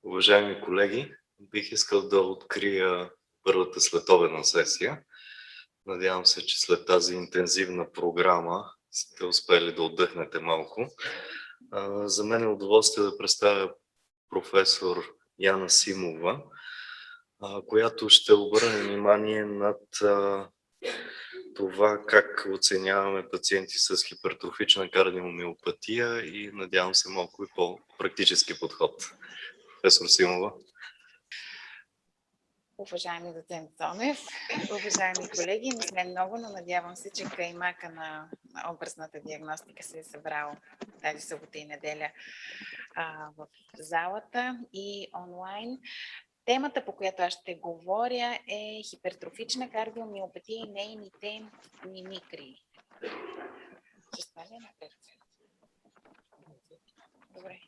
Уважаеми колеги, бих искал да открия първата следобедна сесия. Надявам се, че след тази интензивна програма сте успели да отдъхнете малко. За мен е удоволствие да представя професор Яна Симова, която ще обърне внимание над това как оценяваме пациенти с хипертрофична кардиомиопатия и надявам се малко и по-практически подход. Професор Симова. Уважаеми доцент Тонев, уважаеми колеги, не сме много, но надявам се, че каймака на образната диагностика се е събрал тази събота и неделя в залата и онлайн. Темата, по която аз ще говоря, е хипертрофична кардиомиопатия и нейните мимикри. Ще стане напред. Добре.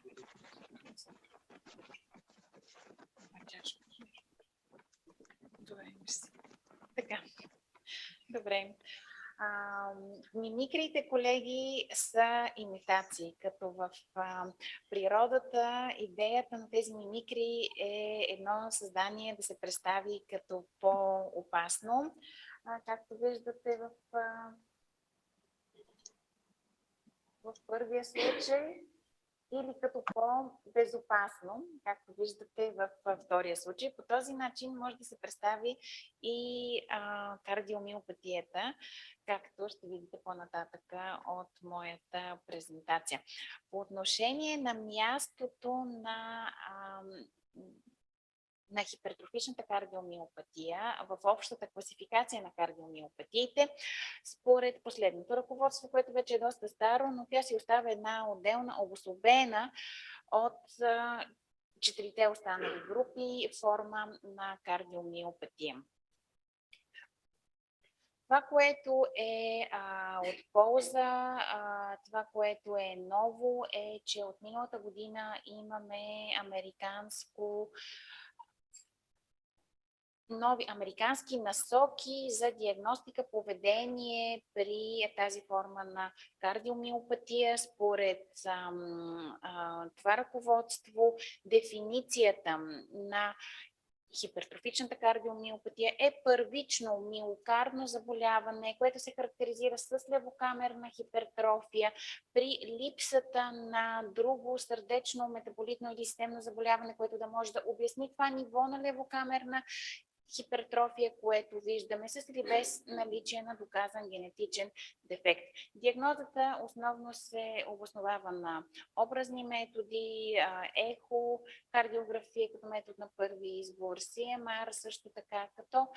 Така. Добре. Мимикрите, колеги, са имитации, като в природата идеята на тези мимикри е едно създание да се представи като по-опасно. Както виждате в първия случай, или като по-безопасно, както виждате във втория случай. По този начин може да се представи и кардиомиопатията, както ще видите по-нататък от моята презентация. По отношение на мястото на хипертрофичната кардиомиопатия в общата класификация на кардиомиопатиите, според последното ръководство, което вече е доста старо, но тя си остава една отделна, обособена от четирите останали групи форма на кардиомиопатия. Това, което е от полза, това, което е ново, е, че от миналата година имаме нови американски насоки за диагностика поведение при тази форма на кардиомиопатия. Според това ръководство, дефиницията на хипертрофичната кардиомиопатия е първично миокардно заболяване, което се характеризира с левокамерна хипертрофия при липсата на друго сърдечно, метаболитно или системно заболяване, което да може да обясни това ниво на левокамерна хипертрофия, което виждаме с или без наличие на доказан генетичен дефект. Диагнозата основно се обосновава на образни методи, ехо, кардиография като метод на първи избор, CMR също така, като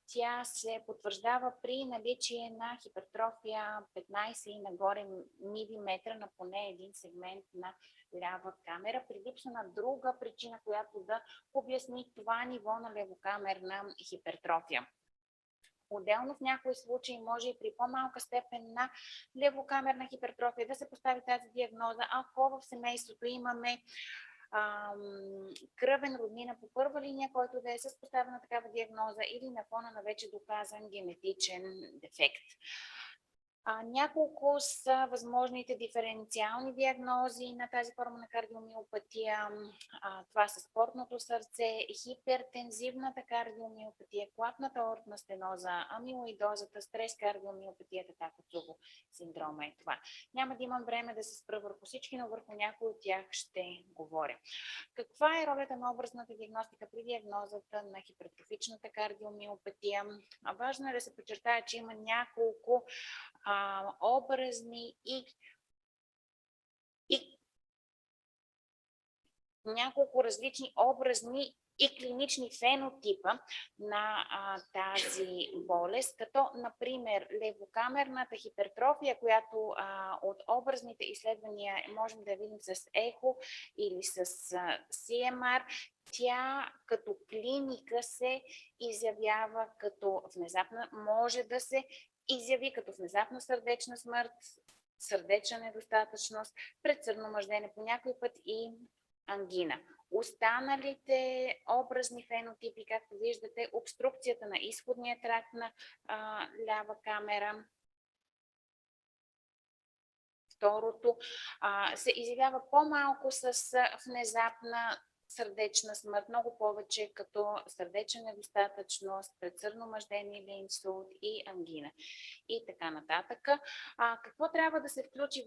тя се потвърждава при наличие на хипертрофия 15 и нагоре милиметра на поне един сегмент на лява камера, при липса на друга причина, която да обясни това ниво на левокамерна хипертрофия. Отделно в някои случаи може и при по-малка степен на левокамерна хипертрофия да се постави тази диагноза, ако в семейството имаме кръвен роднина по първа линия, който да е с поставена такава диагноза или на фона на вече доказан генетичен дефект. Няколко са възможните диференциални диагнози на тази форма на кардиомиопатия. Това са спортното сърце, хипертензивната кардиомиопатия, клапната аортна стеноза, амилоидозата, стрес кардиомиопатията, Такоцуго синдрома е това. Няма да имам време да се спра върху всички, но върху някои от тях ще говоря. Каква е ролята на образната диагностика при диагнозата на хипертрофичната кардиомиопатия? Важно е да се подчертая, че има няколко образни и няколко различни образни и клинични фенотипа на тази болест, като, например, левокамерната хипертрофия, която от образните изследвания можем да видим с ехо или с CMR, тя като клиника се изявява като внезапна, може да се изяви като внезапна сърдечна смърт, сърдечна недостатъчност, предсърдно мъждене по някой път и ангина. Останалите образни фенотипи, както виждате, обструкцията на изходния тракт на лява камера, второто се изявява по-малко с внезапна сърдечна смърт, много повече като сърдечна недостатъчност, предсърдно мъждение или инсулт и ангина и така нататък. Какво трябва да се включи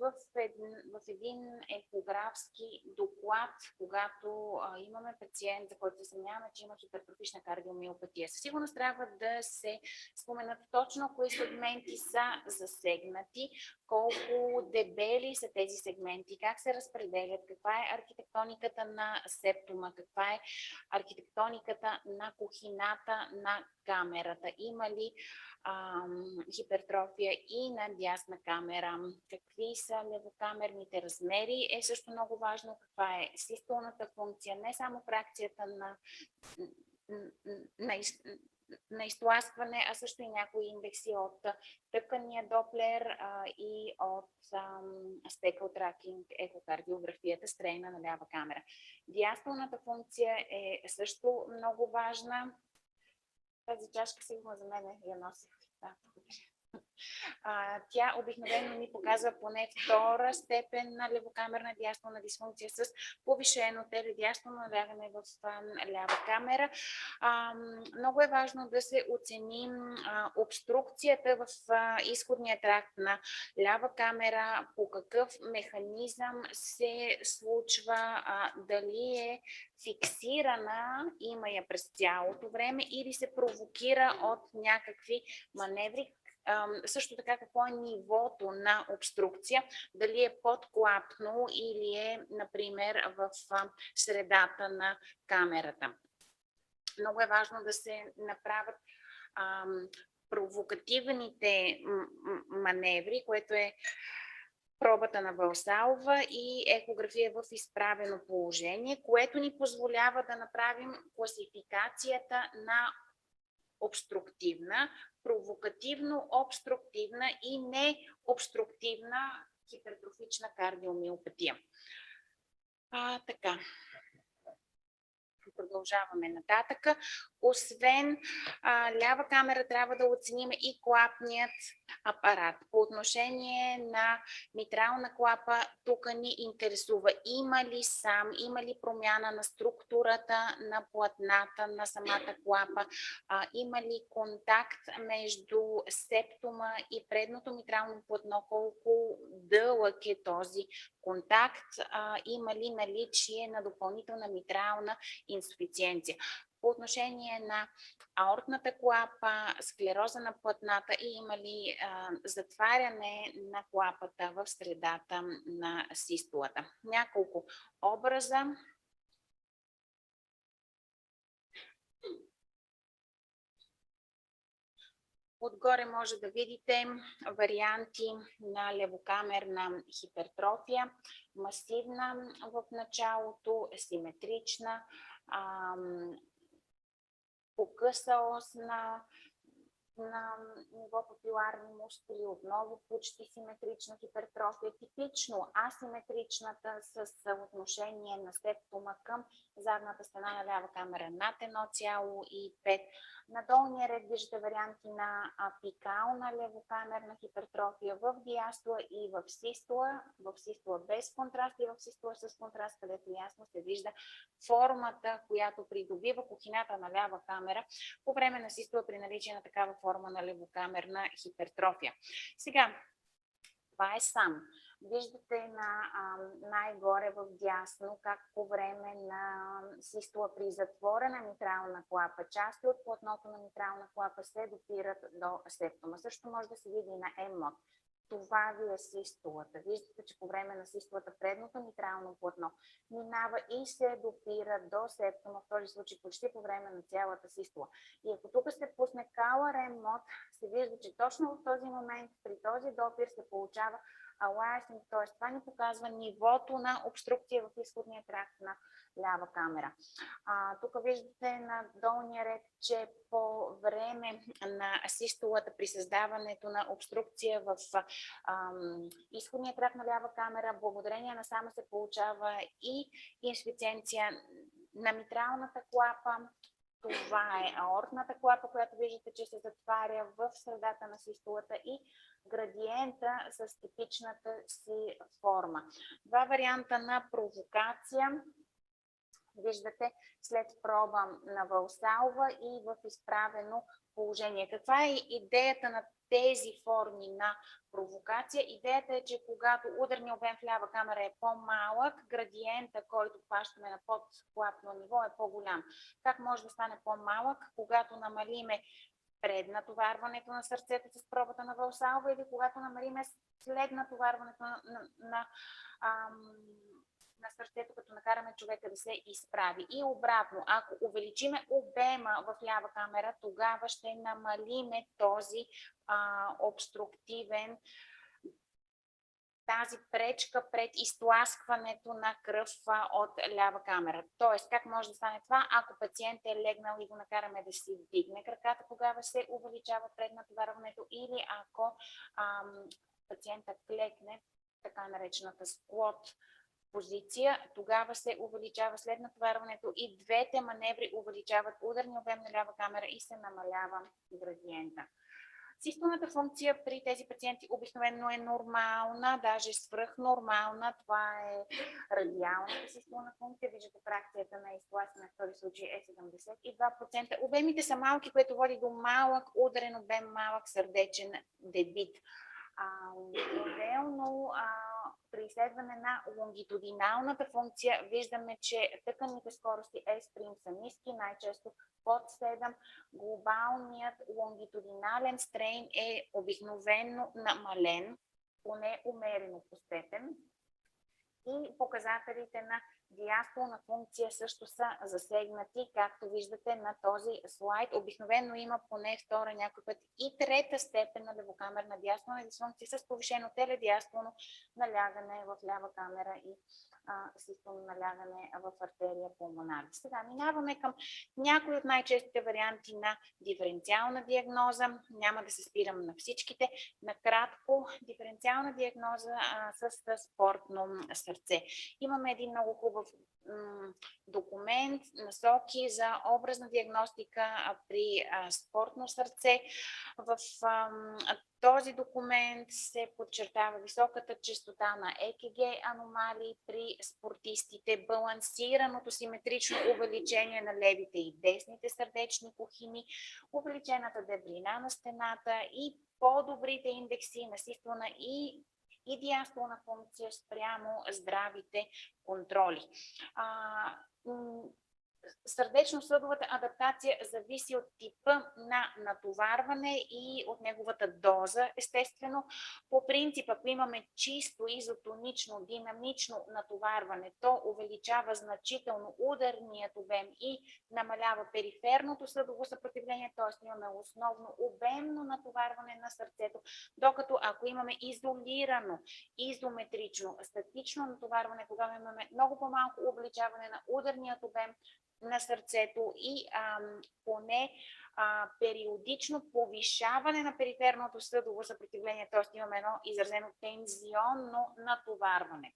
в един екографски доклад, когато имаме пациент, за който се съмняваме, че има хипертрофична кардиомиопатия? Със сигурност трябва да се споменат точно кои сегменти са засегнати, колко дебели са тези сегменти, как се разпределят, каква е архитектониката на септума, каква е архитектониката на кухината на камерата, има ли хипертрофия и на дясна камера, какви са левокамерните размери, е също много важно, каква е систолната функция, не само фракцията на изтласкване, а също и някои индекси от тъкания Доплер и от спекъл тракинг, ехокардиографията, стрейна на лява камера. Диастолната функция е също много важна. Тази чашка сигурно за мен я носих. Да. Тя обикновено ни показва поне втора степен на левокамерна диастолна дисфункция с повишено теледиастолно налягане в лява камера. Много е важно да се оцени обструкцията в изходния тракт на лява камера, по какъв механизъм се случва, дали е фиксирана, има я през цялото време или се провокира от някакви маневри. Също така какво е нивото на обструкция, дали е подклапно или е, например, в средата на камерата. Много е важно да се направят провокативните маневри, което е пробата на Валсалва и ехография в изправено положение, което ни позволява да направим класификацията на обструктивна, провокативно-обструктивна и необструктивна хипертрофична кардиомиопатия. Така. Продължаваме нататък. Освен лява камера, трябва да оценим и клапният апарат. По отношение на митрална клапа, тук ни интересува има ли промяна на структурата на платната на самата клапа, има ли контакт между септума и предното митрално платно, колко дълъг е този контакт, има ли наличие на допълнителна митрална инсуфициенция. По отношение на аортната клапа, склероза на платната и има ли затваряне на клапата в средата на систолата. Няколко образа. Отгоре може да видите варианти на левокамерна хипертрофия, масивна в началото, симетрична, покъса ос на ниво папиларни мускули, отново почти симетрична хипертрофия, типично асиметричната с съотношение на септума към задната стена на лява камера над 1,5. На долния ред виждате варианти на апикална левокамерна хипертрофия в диастола и в систола. В систола без контраст и в систола с контраст, където ясно се вижда формата, която придобива кухината на лява камера по време на систола при наличие на такава форма на левокамерна хипертрофия. Сега, това е сам. Виждате най-горе в дясно как по време на систола при затворена митрална клапа, части от платното на митрална клапа се допират до септума. Също може да се види и на ММОД. Това ви е систолата. Виждате, че по време на систолата предното митрално платно минава и се допира до септума, в този случай почти по време на цялата систола. И ако тук се пусне каларен мод, се вижда, че точно в този момент, при този допир се получава алайсинг, т.е. това ни показва нивото на обструкция в изходния тракт на лява камера. Тук виждате на долния ред, че по време на систолата при създаването на обструкция в изходния тракт на лява камера, благодарение на само се получава и инсуфициенция на митралната клапа. Това е аортната клапа, която виждате, че се затваря в средата на систолата и градиента с типичната си форма. Два варианта на провокация. виждате след проба на Валсалва и в изправено положение. Каква е идеята на тези форми на провокация? Идеята е, че когато ударният обем в лява камера е по-малък, градиента, който плащаме на подклапно ниво, е по-голям. Как може да стане по-малък? Когато намалиме преднатоварването на сърцето с пробата на Валсалва или когато намалиме след натоварването на сърцето, като накараме човека да се изправи. И обратно, ако увеличиме обема в лява камера, тогава ще намалиме този обструктивен, тази пречка пред изтласкването на кръв от лява камера. Тоест, как може да стане това? Ако пациент е легнал и го накараме да си вдигне краката, тогава се увеличава преднатоварването, или ако пациента клекне, така наречената склот позиция, тогава се увеличава след натоварването и двете маневри увеличават ударния обем на лява камера и се намалява градиента. Систолната функция при тези пациенти обикновено е нормална, даже свръхнормална. Това е радиалната систолна функция. Виждате, фракцията на изтласкване в този случай е 72%. Обемите са малки, което води до малък ударен обем, малък сърдечен дебит. Отделно при изследване на лонгитудиналната функция виждаме, че тъканните скорости S' са ниски, най-често под 7. Глобалният лонгитудинален стрейн е обикновено намален, поне умерено по степен. И показателите на диастолна функция също са засегнати, както виждате на този слайд. Обикновено има поне втора, някой път и трета степен на левокамерна диастолна дисфункция с повишено теледиастолно налягане в лява камера и систолно налягане в артерия пулмоналис. Сега минаваме към някои от най-честите варианти на диференциална диагноза. Няма да се спирам на всичките. Накратко, диференциална диагноза с спортно сърце. Имаме един много хубав документ, насоки за образна диагностика при спортно сърце. В този документ се подчертава високата честота на ЕКГ аномалии при спортистите, балансираното симетрично увеличение на левите и десните сърдечни кухини, увеличената дебрина на стената и по-добрите индекси на систолна и диастолна функция спрямо здравите контроли. Сърдечно-съдовата адаптация зависи от типа на натоварване и от неговата доза. Естествено, по принцип, ако имаме чисто изотонично, динамично натоварване, то увеличава значително ударният обем и намалява периферното съдово съпротивление, т.е. имаме основно обемно натоварване на сърцето, докато ако имаме изолирано, изометрично, статично натоварване, когато имаме много по-малко увеличаване на ударният обем на сърцето и поне периодично повишаване на периферното съдово съпротивление, т.е. имаме едно изразено тензионно натоварване.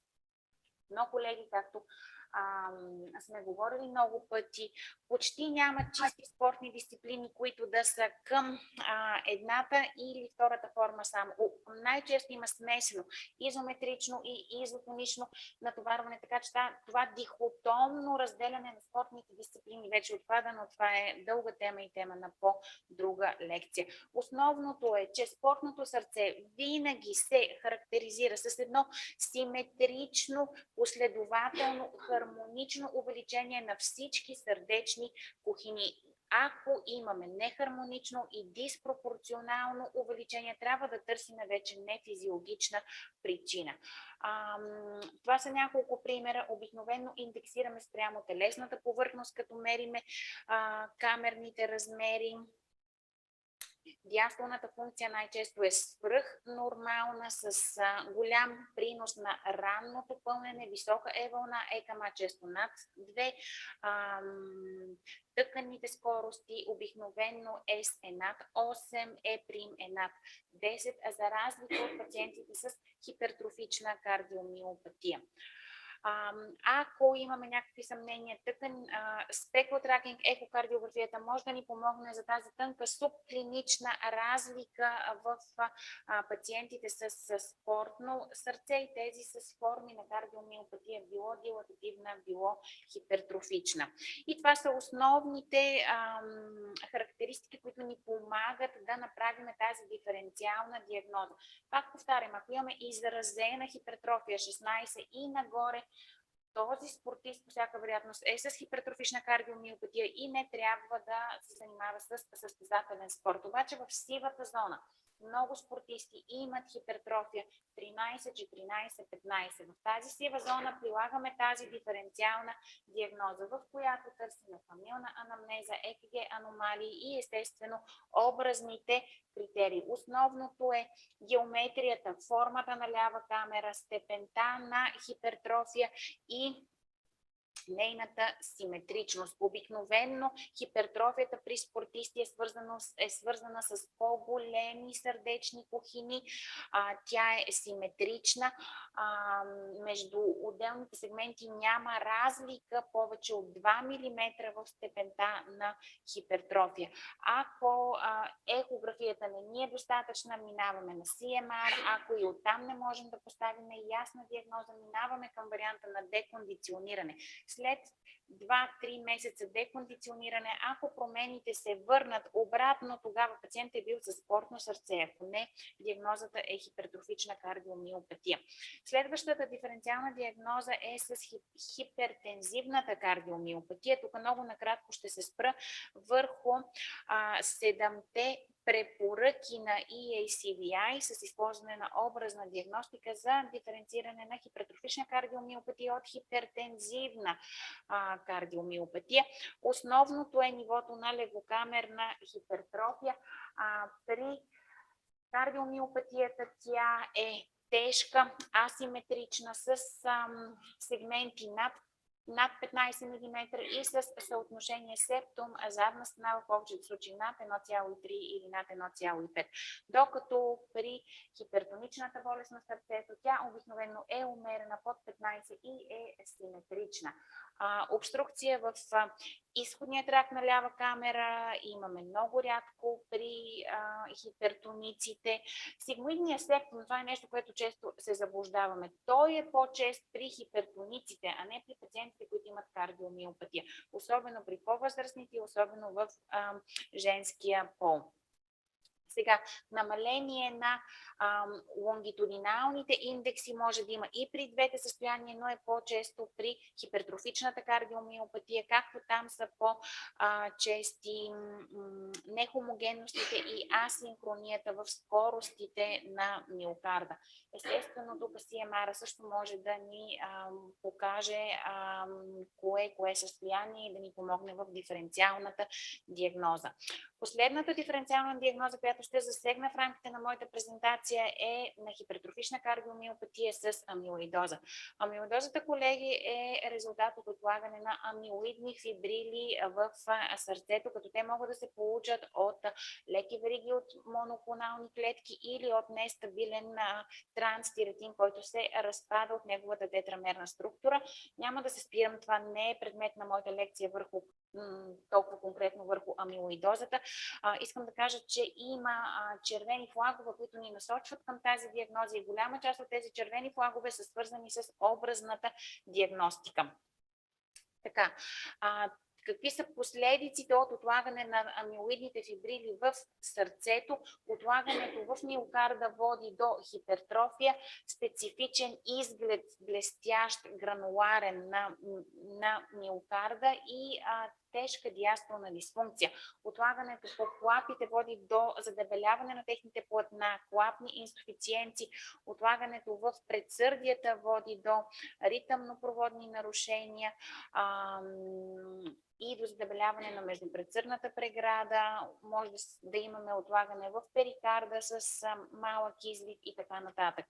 Но, колеги, както сме говорили много пъти, почти няма чисти спортни дисциплини, които да са към едната или втората форма само. Най-често има смесено изометрично и изотонично натоварване, така че това дихотомно разделяне на спортните дисциплини вече отпада, но това е дълга тема и тема на по-друга лекция. Основното е, че спортното сърце винаги се характеризира с едно симетрично, последователно, хармонично увеличение на всички сърдечни кухини. Ако имаме нехармонично и диспропорционално увеличение, трябва да търсим вече нефизиологична причина. Това са няколко примера. Обикновено индексираме спрямо телесната повърхност, като мериме камерните размери. Диастолната функция най-често е свръхнормална, с голям принос на ранното пълнене, висока е вълна, ЕКМА често над 2. Тъканните скорости обикновено S е над 8, Е' е над 10, а за разлика от пациентите с хипертрофична кардиомиопатия. Ако имаме някакви съмнения, спекул тракинг, ехокардиографията може да ни помогне за тази тънка субклинична разлика в пациентите с спортно сърце и тези с форми на кардиомиопатия, било дилатативна, било хипертрофична. И това са основните характеристики, които ни помагат да направим тази диференциална диагноза. Пак повтарям, ако имаме изразена хипертрофия 16 и нагоре, този спортист по всяка вероятност е с хипертрофична кардиомиопатия и не трябва да се занимава с състезателен спорт. Обаче в сивата зона много спортисти имат хипертрофия 13, 14, 15. В тази сива зона прилагаме тази диференциална диагноза, в която търсим фамилна анамнеза, ЕКГ аномалии и естествено образните критерии. Основното е геометрията, формата на лява камера, степента на хипертрофия и нейната симетричност. Обикновенно хипертрофията при спортисти е свързана с по-големи сърдечни кухини. Тя е симетрична. Между отделните сегменти няма разлика повече от 2 мм в степента на хипертрофия. Ако ехографията не ни е достатъчна, минаваме на CMR. Ако и оттам не можем да поставим ясна диагноза, минаваме към варианта на декондициониране. След 2-3 месеца декондициониране, ако промените се върнат обратно, тогава пациентът е бил със спортно сърце. Ако не, диагнозата е хипертрофична кардиомиопатия. Следващата диференциална диагноза е с хипертензивната кардиомиопатия. Тук много накратко ще се спра върху 7-те препоръки на EACVI с използване на образна диагностика за диференциране на хипертрофична кардиомиопатия от хипертензивна кардиомиопатия. Основното е нивото на левокамерна хипертрофия. При кардиомиопатията тя е тежка, асиметрична, с сегменти над 15 мм и с съотношение септум задна стена в повечето случаи над 1,3 или над 1,5. Докато при хипертоничната болест на сърцето тя обикновено е умерена под 15 и е симетрична. Обструкция в изходния тракт на лява камера имаме много рядко при хипертониците. Сигмоидният септум, това е нещо, което често се заблуждаваме. Той е по-чест при хипертониците, а не при пациентите, които имат кардиомиопатия. Особено при по-възрастните и особено в женския пол. Сега, намаление на лонгитудиналните индекси може да има и при двете състояния, но е по-често при хипертрофичната кардиомиопатия, както там са по-чести нехомогенностите и асинхронията в скоростите на миокарда. Естествено, тук CMR също може да ни покаже кое състояние и да ни помогне в диференциалната диагноза. Последната диференциална диагноза, която ще засегна в рамките на моята презентация, е на хипертрофична кардиомиопатия с амилоидоза. Амилоидозата, колеги, е резултат от отлагане на амилоидни фибрили в сърцето, като те могат да се получат от леки вериги от моноклонални клетки или от нестабилен транстиретин, който се разпада от неговата тетрамерна структура. Няма да се спирам, това не е предмет на моята лекция върху толкова конкретно върху амилоидозата. Искам да кажа, че има червени флагове, които ни насочват към тази диагноза и голяма част от тези червени флагове са свързани с образната диагностика. Така, какви са последиците от отлагане на амилоидните фибрили в сърцето? Отлагането в миокарда води до хипертрофия, специфичен изглед, блестящ, грануларен на миокарда и тежка диастолна дисфункция. Отлагането по клапите води до задебеляване на техните платна, клапни инсуфициенци. Отлагането в предсърдията води до ритъмно-проводни нарушения и до задебеляване на междупредсърдната преграда. Може да имаме отлагане в перикарда с малък излив и така нататък.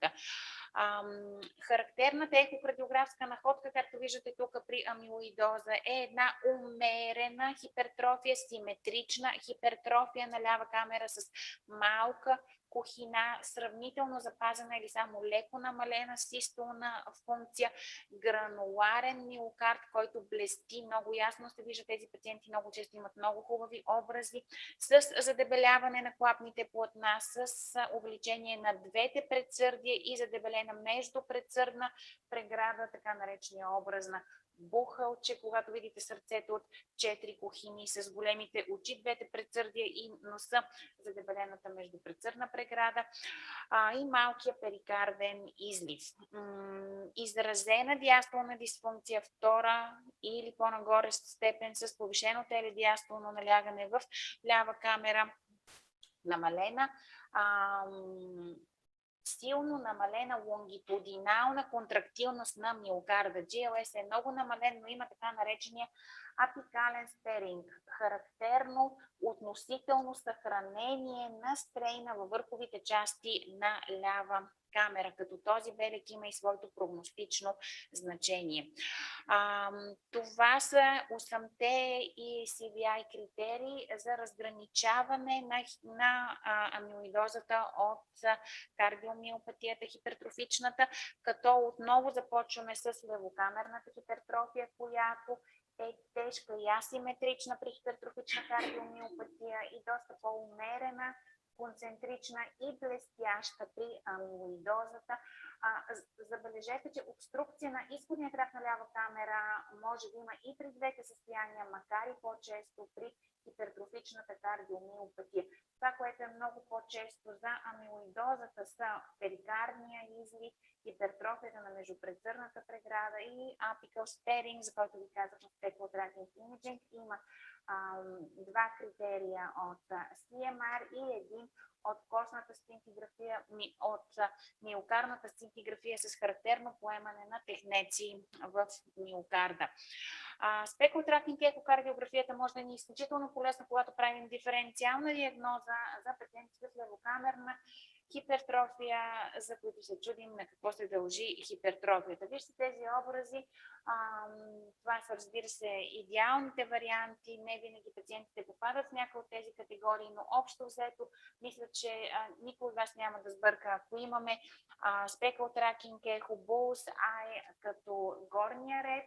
Характерната ехокардиографска находка, както виждате тук при амилоидоза, е една умерена хипертрофия, симетрична хипертрофия на лява камера с малка кухина, сравнително запазена или само леко намалена систолна функция, грануларен миокард, който блести много ясно се вижда. Тези пациенти много често имат много хубави образи с задебеляване на клапните платна, с увеличение на двете предсърдия и задебелена междупредсърдна преграда, така наречения образ на бухалче, когато видите сърцето от 4 кухини с големите очи, двете предсърдия и носа, задебелената междупредсърдна преграда и малкия перикарден излив. Изразена диастолна дисфункция втора или по-нагоре степен с повишено теледиастолно налягане в лява камера, намалена силно намалена лонгитудинална контрактилност на миокарда. GLS е много намален, но има така наречения апикален стеринг, характерно относително съхранение на стрейна във върховите части на лява камера, като този белег има и своето прогностично значение. Това са 8-те и CVI критерии за разграничаване на амилоидозата от кардиомиопатията, хипертрофичната, като отново започваме с левокамерната хипертрофия, която е тежка и асиметрична при хипертрофична кардиомиопатия и доста по-умерена, концентрична и блестяща при амилоидозата. Забележете, че обструкция на изходния тракт на лява камера може да има и при двете състояния, макар и по-често при хипертрофичната кардиомиопатия. Това, което е много по-често за амилоидозата, са перикардния излив, хипертрофията на междупредсърдната преграда и апикал стеринг, за който ви казах в Spectral Tracking Imaging. Има два критерия от CMR и един от костната сцинтиграфия, от миокардната сцинтиграфия с характерно поемане на технеци в миокарда. Spectral Tracking ехокардиографията може да ни е изключително полезна, когато правим диференциална диагноза за пациенти с левокамерна хипертрофия, за които се чудим на какво се дължи хипертрофията. Вижте тези образи. Това са, разбира се, идеалните варианти. Не винаги пациентите попадат в някои от тези категории, но общо взето мисля, че никой от вас няма да сбърка. Ако имаме Spectral Tracking Echo Bullseye като горния ред,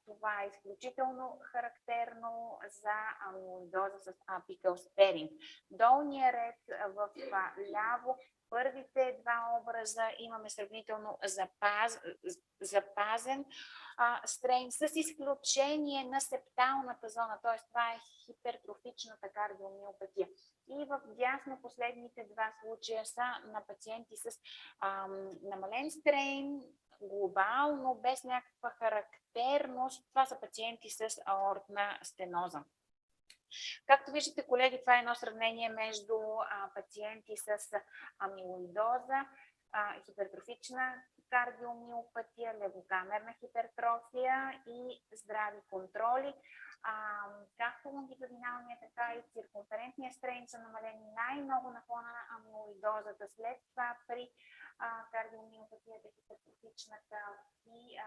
това е изключително характерно за амилоидоза с апикал стеринг. Долния ред в ляво, първите два образа имаме сравнително запазен стрейн, с изключение на септалната зона, т.е. това е хипертрофичната кардиомиопатия. И в дясно последните два случая са на пациенти с намален стрейн, глобално, без някаква характерност. Това са пациенти с аортна стеноза. Както виждате, колеги, това е едно сравнение между пациенти с амилоидоза, хипертрофична кардиомиопатия, левокамерна хипертрофия и здрави контроли. Както лонгитудиналния, така и циркумферентния стрейн са намалени най-много на фона на амилоидозата. След това при кардиомиопатията, хипертрофичната и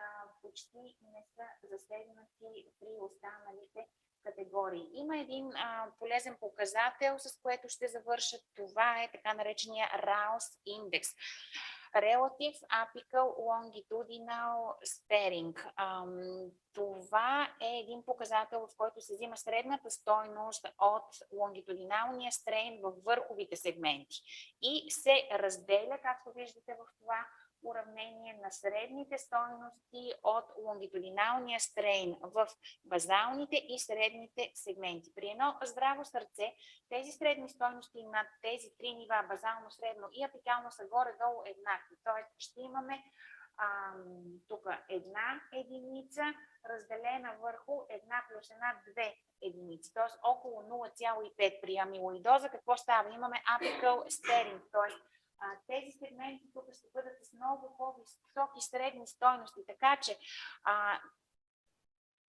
почти не са засегнати при останалите категории. Има един полезен показател, с което ще завърша. Това е така наречения RALS индекс. Relative Apical Longitudinal Sparing. Това е един показател, в който се взима средната стойност от лонгитудиналния стрейн във върховите сегменти и се разделя, както виждате в това уравнение, на средните стойности от лонгитудиналния стрейн в базалните и средните сегменти. При едно здраво сърце тези средни стойности на тези три нива, базално, средно и апикално, са горе-долу еднакви. Тоест ще имаме тук една единица, разделена върху една плюс една, две единици, т.е. около 0,5. При амилоидоза какво става? Имаме апикал стеринг, т.е. тези сегменти тук ще бъдат с много по-високи средни стойности, така че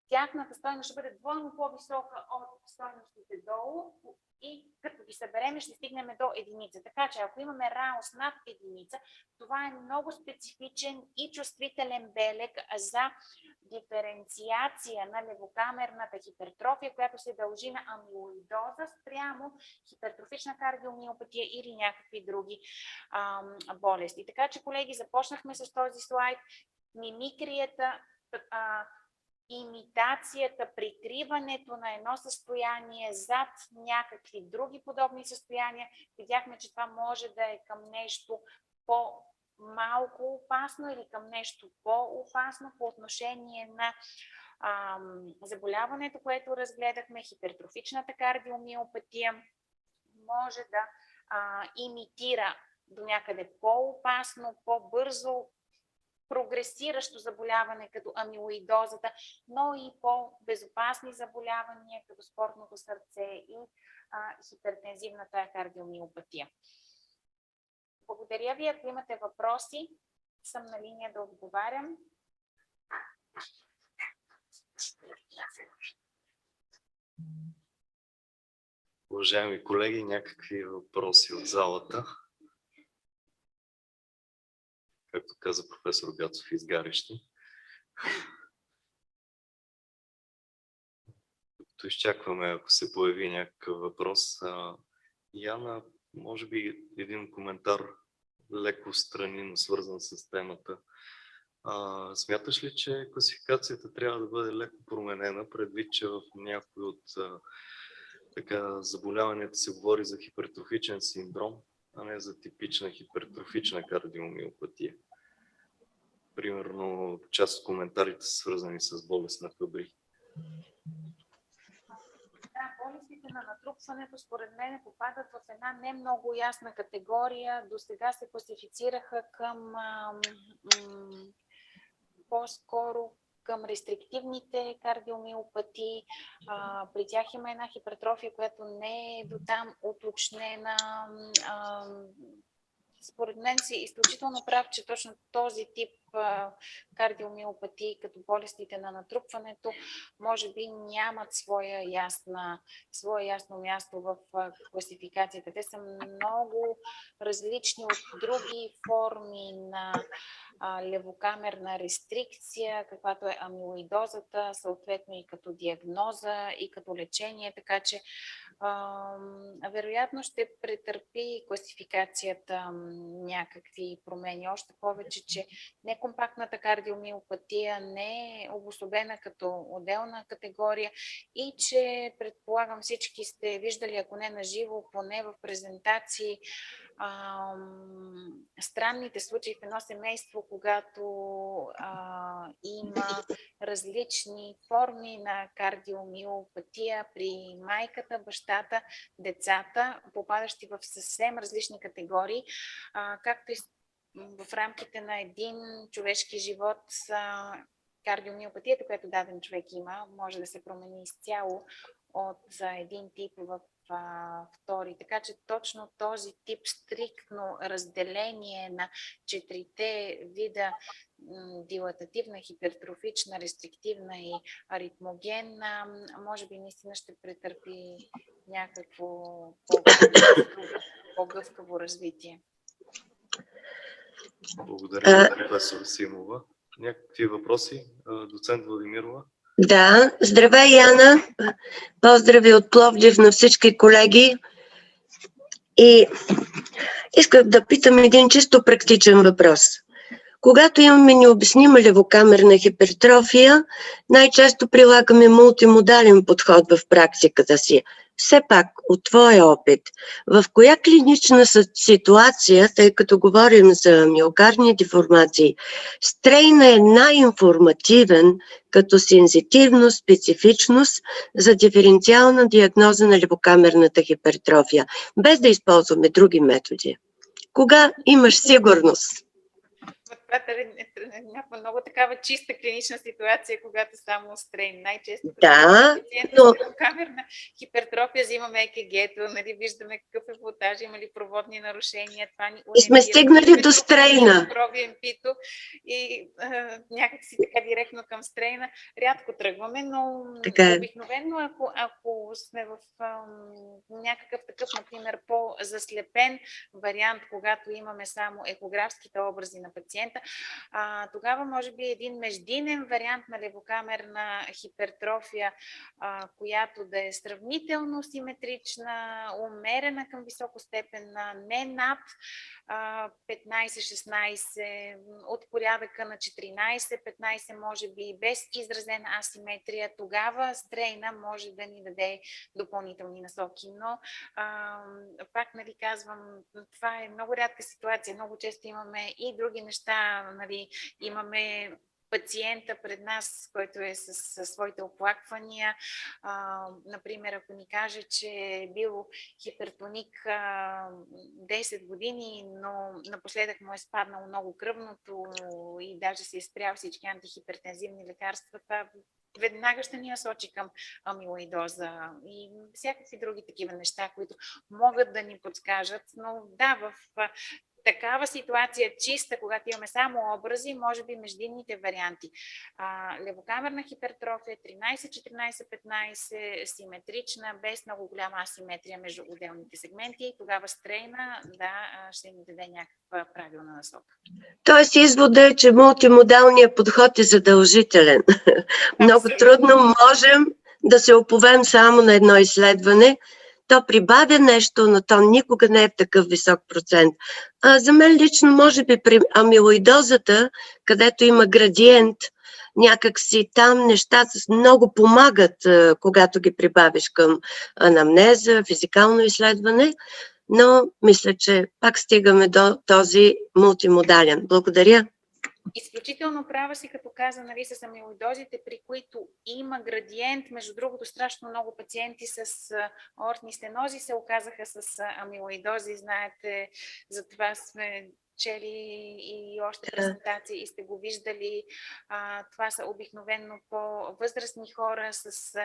тяхната стойност ще бъде двойно по-висока от стойностите долу и като ги събереме ще стигнем до единица. Така че ако имаме раус над единица, това е много специфичен и чувствителен белег за диференциация на левокамерната хипертрофия, която се дължи на амилоидоза спрямо хипертрофична кардиомиопатия или някакви други болести. Така че, колеги, започнахме с този слайд. Мимикрията, имитацията, прикриването на едно състояние зад някакви други подобни състояния. Видяхме, че това може да е към нещо по-малко опасно или към нещо по-опасно по отношение на заболяването, което разгледахме, хипертрофичната кардиомиопатия. Може да имитира до някъде по-опасно, по-бързо прогресиращо заболяване като амилоидозата, но и по-безопасни заболявания като спортното сърце и хипертензивната кардиомиопатия. Благодаря ви. Ако имате въпроси, съм на линия да отговарям. Уважаеми колеги, някакви въпроси от залата? Както каза професор Гацов, изгарящи. Като изчакваме, ако се появи някакъв въпрос. Яна, може би един коментар леко встрани, но свързан с темата. Смяташ ли, че класификацията трябва да бъде леко променена, предвид, че в някои от заболяванията се говори за хипертрофичен синдром, а не за типична хипертрофична кардиомиопатия? Примерно, част от коментарите са свързани с болест на Фабри. Да, болестите на натрупването според мен попадат в една не много ясна категория. До сега се класифицираха към по-скоро към рестриктивните кардиомиопатии. При тях има една хипертрофия, която не е до там уточнена. Според мен си изключително прав, че точно този тип кардиомиопатии, като болестите на натрупването, може би нямат свое ясно място в класификацията. Те са много различни от други форми на левокамерна рестрикция, каквато е амилоидозата, съответно и като диагноза, и като лечение, така че вероятно ще претърпи класификацията някакви промени. Още повече, че некомпактната кардиомиопатия не е обособена като отделна категория и че, предполагам, всички сте виждали, ако не на живо, поне в презентации, странните случаи в едно семейство, когато има различни форми на кардиомиопатия при майката, бащата, децата, попадащи в съвсем различни категории, както и в рамките на един човешки живот. Кардиомиопатията, която даден човек има, може да се промени изцяло от един тип в втори. Така че точно този тип стриктно разделение на четирите вида дилатативна, хипертрофична, рестриктивна и аритмогенна, може би наистина ще претърпи някакво по-гъвкаво развитие. Благодаря, професор Симова. Някакви въпроси? Доцент Владимирова? Да, здравей, Яна. Поздрави от Пловдив на всички колеги. И исках да питам един чисто практичен въпрос. Когато имаме необяснима левокамерна хипертрофия, най-често прилагаме мултимодален подход в практиката си. Все пак, от твоя опит, в коя клинична ситуация, тъй като говорим за миокардни деформации, стрейна е най-информативен като сензитивност, специфичност за диференциална диагноза на левокамерната хипертрофия, без да използваме други методи? Кога имаш сигурност? Това някаква много такава чиста клинична ситуация, когато само стрейн. Най-често Да, пациент но с камерна хипертрофия взимаме ЕКГ-то, нали, виждаме какъв е волтаж, има ли проводни нарушения, това ни и сме стигнали до стрейна. пито и някак си така директно към стрейна. Рядко тръгваме, но обикновено, ако сме в някакъв такъв, например, по-заслепен вариант, когато имаме само екографските образи на пациента, тогава може би един междинен вариант на левокамерна хипертрофия, която да е сравнително симетрична, умерена към високостепенна, не над 15-16, от порядъка на 14-15, може би без изразена асиметрия, тогава стрейна може да ни даде допълнителни насоки. Но пак, нали, казвам, това е много рядка ситуация. Много често имаме и други неща, нали, имаме пациента пред нас, който е със своите оплаквания. Например, ако ни каже, че е бил хипертоник 10 години, но напоследък му е спаднало много кръвното и даже се е спрял всички антихипертензивни лекарства, това веднага ще ни насочи към амилоидоза и всякакви други такива неща, които могат да ни подскажат. Но да, в такава ситуация чиста, когато имаме само образи, може би междинните варианти. Левокамерна хипертрофия 13-14-15, симетрична, без много голяма асиметрия между отделните сегменти, и тогава стрейна, да, ще ни даде някаква правилна насока. Тоест изводът е, че мултимодалният подход е задължителен. Много трудно можем да се оповем само на едно изследване. То прибавя нещо, но то никога не е в такъв висок процент. За мен лично, може би при амилоидозата, където има градиент, някак си там нещата много помагат, когато ги прибавиш към анамнеза, физикално изследване, но мисля, че пак стигаме до този мултимодален. Благодаря. Изключително права си, като каза, нали, с амилоидозите, при които има градиент. Между другото, страшно много пациенти с аортни стенози се оказаха с амилоидози. Знаете, за това сме чели и още презентации и сте го виждали. Това са обикновено по-възрастни хора с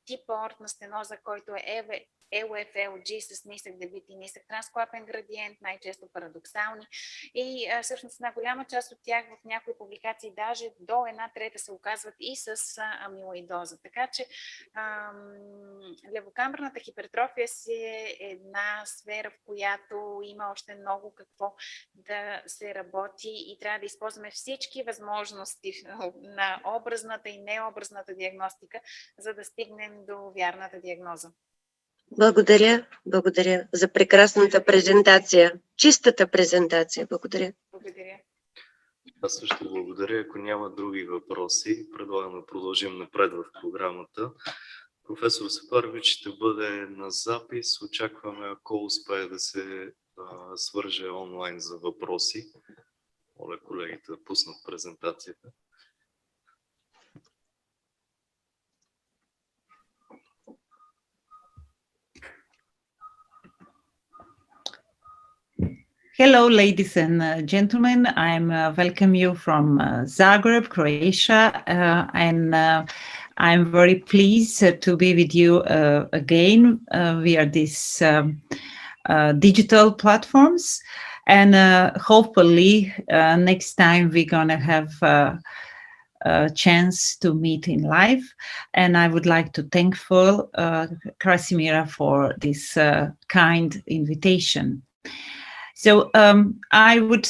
тип аортна стеноза, който е LFLG с нисък дебит и нисък трансклапен градиент, най-често парадоксални. И всъщност една голяма част от тях в някои публикации даже до 1/3 се оказват и с амилоидоза. Така че левокамерната хипертрофия си е една сфера, в която има още много какво да се работи и трябва да използваме всички възможности на образната и необразната диагностика, за да стигнем до вярната диагноза. Благодаря за прекрасната презентация, чистата презентация. Благодаря. Аз също благодаря. Ако няма други въпроси, предлагам да продължим напред в програмата. Професор Сепарович ще бъде на запис. Очакваме, ако успее да се свърже онлайн за въпроси. Моля колегите да пуснат презентацията. Hello, ladies and gentlemen. I'm welcome you from Zagreb, Croatia, and I'm very pleased to be with you again via these digital platforms. And hopefully next time we're going to have a chance to meet in live. And I would like to thank Krasimira for this kind invitation. So I would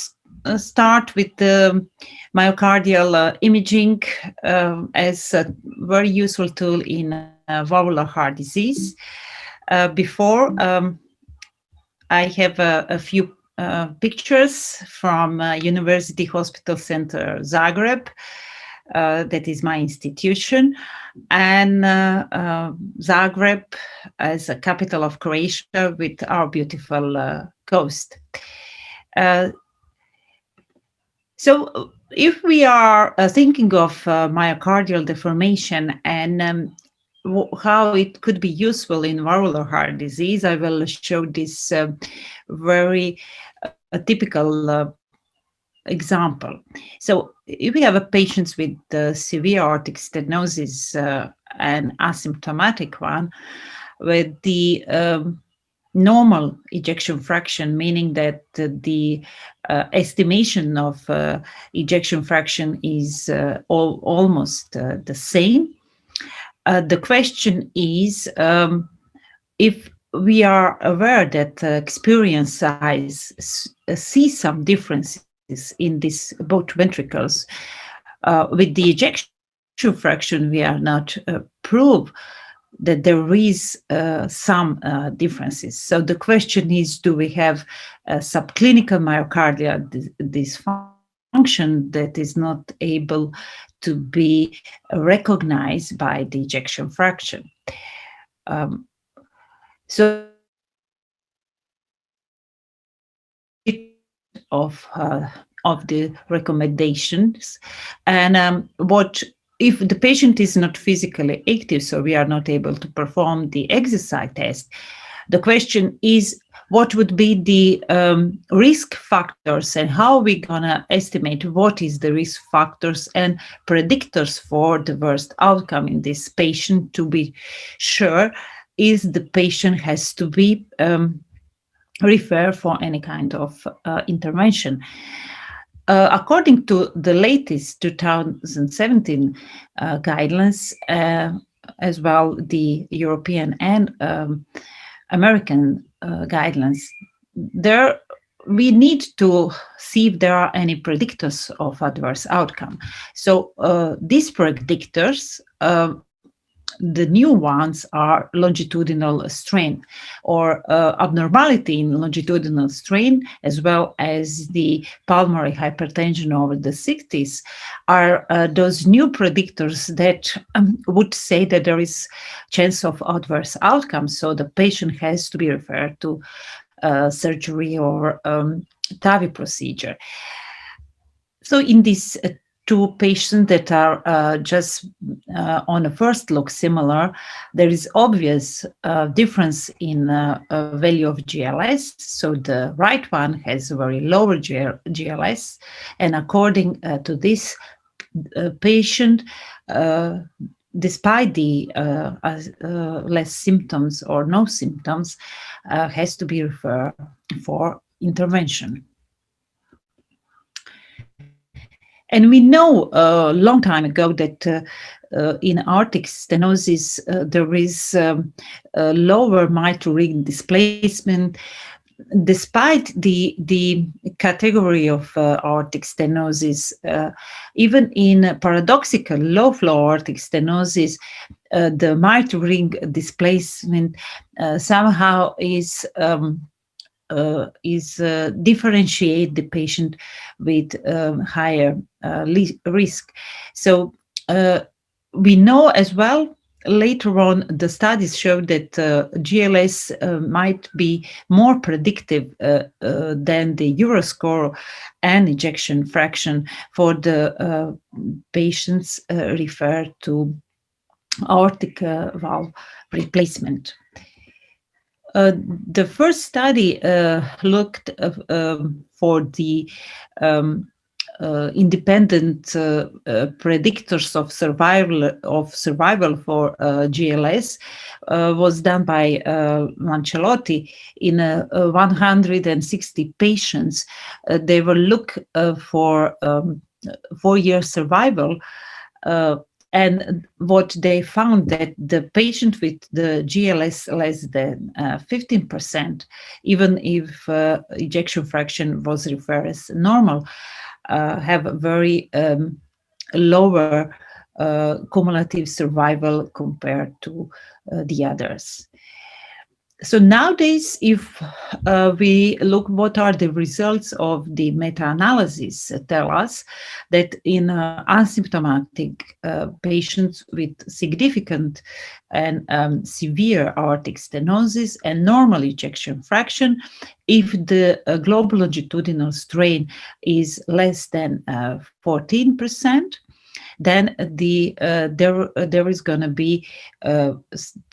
start with the myocardial imaging as a very useful tool in valvular heart disease. Before, I have a few pictures from University Hospital Center Zagreb. That is my institution. And Zagreb as a capital of Croatia with our beautiful coast. So if we are thinking of myocardial deformation and how it could be useful in valvular heart disease, I will show this very typical example. So if we have a patient with severe aortic stenosis, an asymptomatic one, with the normal ejection fraction, meaning that the estimation of ejection fraction is almost the same. The question is, if we are aware that experienced size see some differences in these both ventricles, with the ejection fraction, we are not prove that there is some differences. So the question is, do we have subclinical myocardial dysfunction that is not able to be recognized by the ejection fraction? So of the recommendations, and what if the patient is not physically active, so we are not able to perform the exercise test. The question is, what would be the risk factors, and how are we gonna estimate what is the risk factors and predictors for the worst outcome in this patient, to be sure is the patient has to be referred for any kind of intervention. According to the latest 2017 guidelines, as well the European and American guidelines, there we need to see if there are any predictors of adverse outcome. So these predictors, the new ones are longitudinal strain or abnormality in longitudinal strain, as well as the pulmonary hypertension over the 60s, are those new predictors that would say that there is chance of adverse outcomes. So the patient has to be referred to surgery or TAVI procedure. So in this two patients that are just on a first look similar, there is obvious difference in value of GLS. So the right one has a very lower GLS, and according to this patient, despite the less symptoms or no symptoms, has to be referred for intervention. And we know a long time ago that in aortic stenosis, there is a lower mitral ring displacement, despite the category of aortic stenosis. Even in paradoxical low flow aortic stenosis, the mitral ring displacement somehow is differentiate the patient with higher risk. So we know as well, later on, the studies showed that GLS might be more predictive than the Euroscore and ejection fraction for the patients referred to aortic valve replacement. The first study looked for the independent predictors of survival for GLS was done by Mancelotti in 160 patients. They will look for 4-year survival. And what they found that the patient with the GLS less than 15%, even if ejection fraction was referred as normal, have a very lower cumulative survival compared to the others. So nowadays, if we look what are the results of the meta-analysis, tell us that in asymptomatic patients with significant and severe aortic stenosis and normal ejection fraction, if the global longitudinal strain is less than 14%, then there is going to be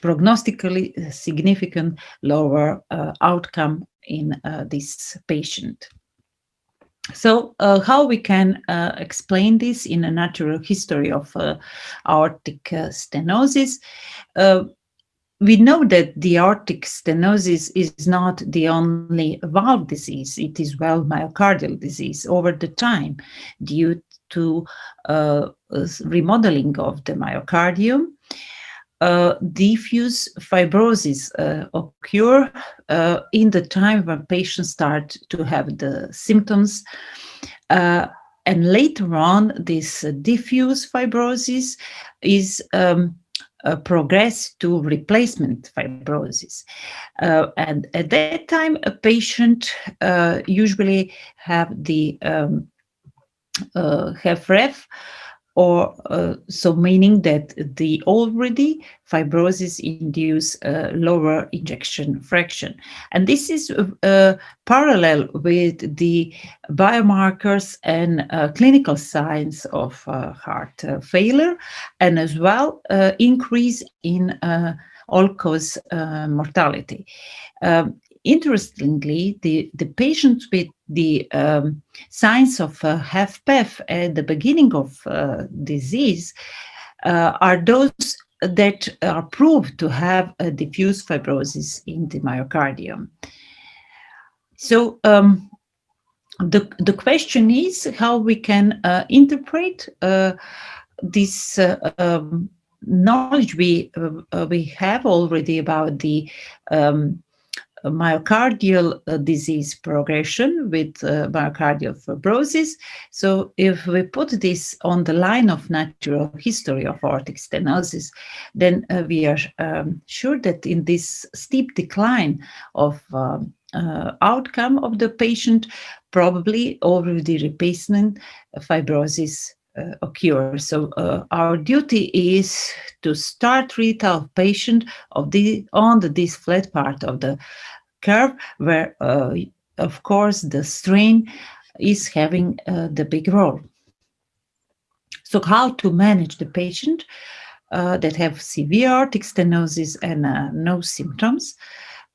prognostically significant lower outcome in this patient. So how we can explain this in a natural history of aortic stenosis? Uh, we know that the aortic stenosis is not the only valve disease, it is well myocardial disease over the time due to remodeling of the myocardium. Diffuse fibrosis occur in the time when patients start to have the symptoms. And later on, this diffuse fibrosis is progress to replacement fibrosis. And at that time, a patient usually have the have ref, or so meaning that the already fibrosis induce lower ejection fraction. And this is parallel with the biomarkers and clinical signs of heart failure, and as well increase in all-cause mortality. Interestingly, the patients with the signs of HFpEF at the beginning of disease are those that are proved to have a diffuse fibrosis in the myocardium. So the question is how we can interpret this knowledge we have already about the myocardial disease progression with myocardial fibrosis. So if we put this on the line of natural history of aortic stenosis, then we are sure that in this steep decline of outcome of the patient, probably already replacement fibrosis occur. So our duty is to start treat our patient on this flat part of the curve where, of course, the strain is having the big role. So how to manage the patient that have severe aortic stenosis and no symptoms?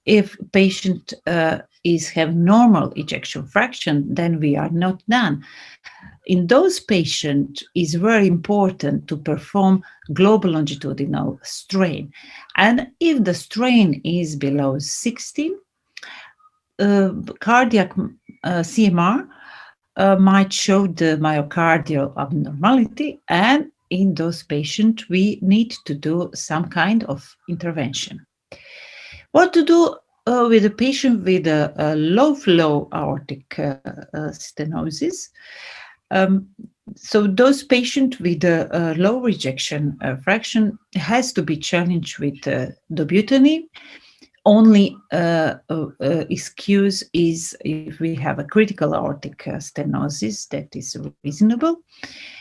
If patient have normal ejection fraction, then we are not done. In those patients, it's very important to perform global longitudinal strain. And if the strain is below 16, cardiac CMR might show the myocardial abnormality, and in those patients, we need to do some kind of intervention. What to do with a patient with a low flow aortic stenosis? So those patients with a low rejection fraction has to be challenged with dobutamine. Only excuse is if we have a critical aortic stenosis that is reasonable.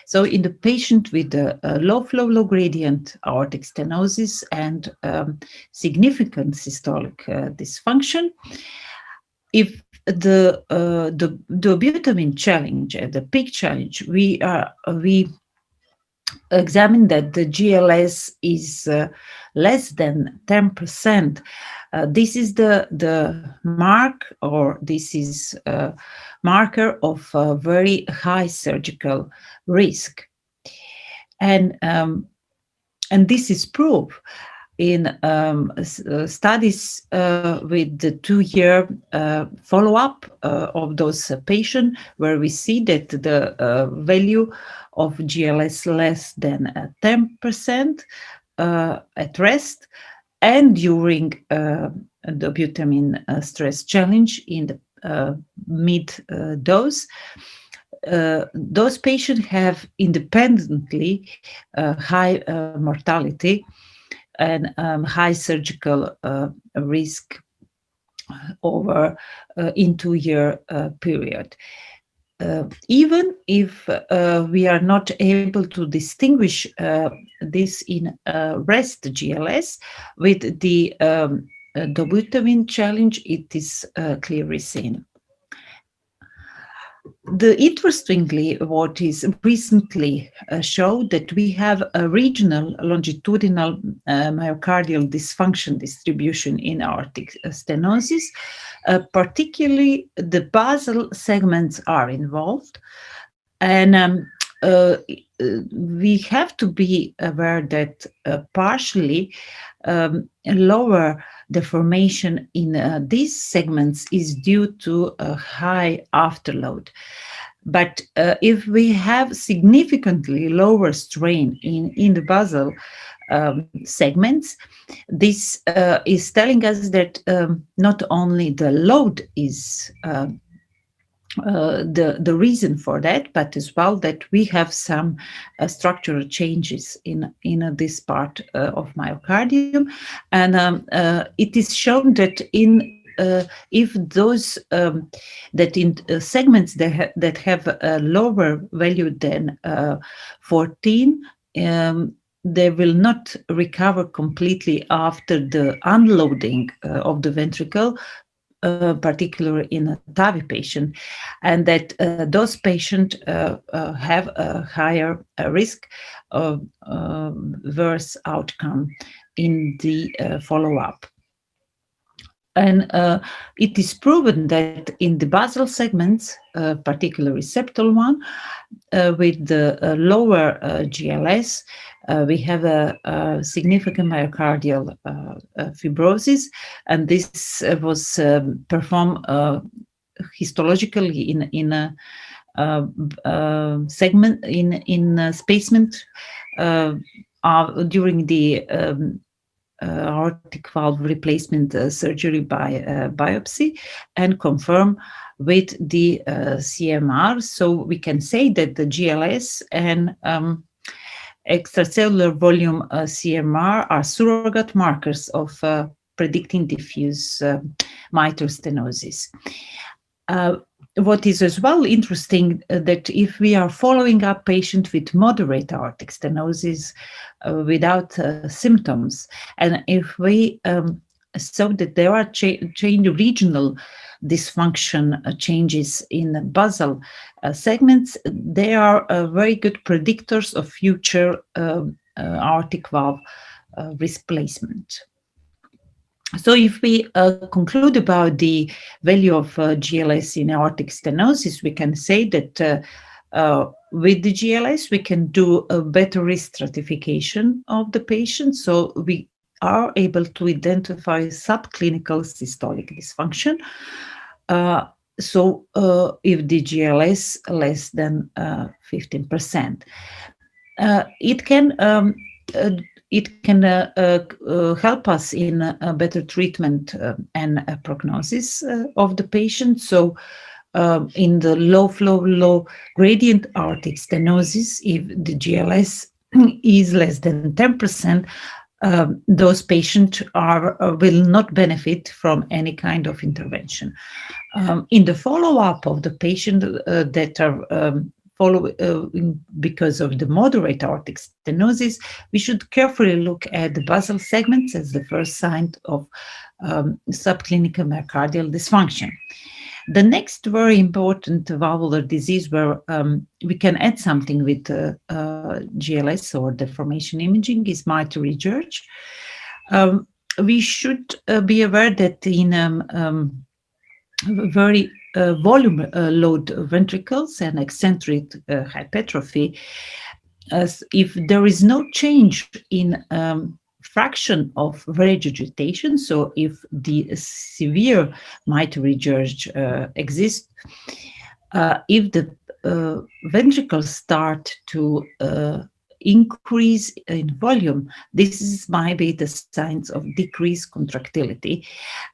So in the patient with a low flow, low gradient aortic stenosis and significant systolic dysfunction, if the dobutamine challenge, the peak challenge, we examine that the GLS is less than 10%. This is the mark, or this is a marker of very high surgical risk, and this is proof in studies with the 2-year follow-up of those patients, where we see that the value of GLS less than 10% at rest and during the dobutamine stress challenge in the mid dose. Those patients have independently high mortality and high surgical risk over in 2-year period. Even if we are not able to distinguish this in rest GLS, with the dobutamine challenge, it is clearly seen. Interestingly, what is recently showed that we have a regional longitudinal myocardial dysfunction distribution in aortic stenosis. Particularly, the basal segments are involved, and uh, we have to be aware that partially lower deformation in these segments is due to a high afterload. But if we have significantly lower strain in the basal segments, this is telling us that not only the load is the reason for that, but as well that we have some structural changes in this part of myocardium, and it is shown that if those that in segments that have a lower value than 14. They will not recover completely after the unloading of the ventricle, particularly in a TAVI patient, and that those patients have a higher risk of worse outcome in the follow-up. And it is proven that in the basal segments, particularly septal one, with the lower GLS, we have a significant myocardial fibrosis, and this was performed histologically in a segment in spacement during the aortic valve replacement surgery by biopsy, and confirm with the CMR. So we can say that the GLS and extracellular volume CMR are surrogate markers of predicting diffuse mitral stenosis. What is as well interesting that if we are following up patient with moderate aortic stenosis without symptoms, and if we saw that there are regional dysfunction changes in basal segments, they are very good predictors of future aortic valve replacement. So if we conclude about the value of GLS in aortic stenosis, we can say that with the GLS, we can do a better risk stratification of the patient. So we are able to identify subclinical systolic dysfunction. So if the GLS less than 15%, it can help us in a better treatment and prognosis of the patient. So in the low flow, low gradient aortic stenosis, if the GLS is less than 10%, those patients will not benefit from any kind of intervention. In the follow-up of the patient that are because of the moderate aortic stenosis, we should carefully look at the basal segments as the first sign of subclinical myocardial dysfunction. The next very important valvular disease where we can add something with GLS or deformation imaging is mitral regurg. We should be aware that in very volume load ventricles and eccentric hypertrophy, if there is no change in fraction of regurgitation, so if the severe mitral regurg exists, if the ventricles start to increase in volume, this might be the signs of decreased contractility,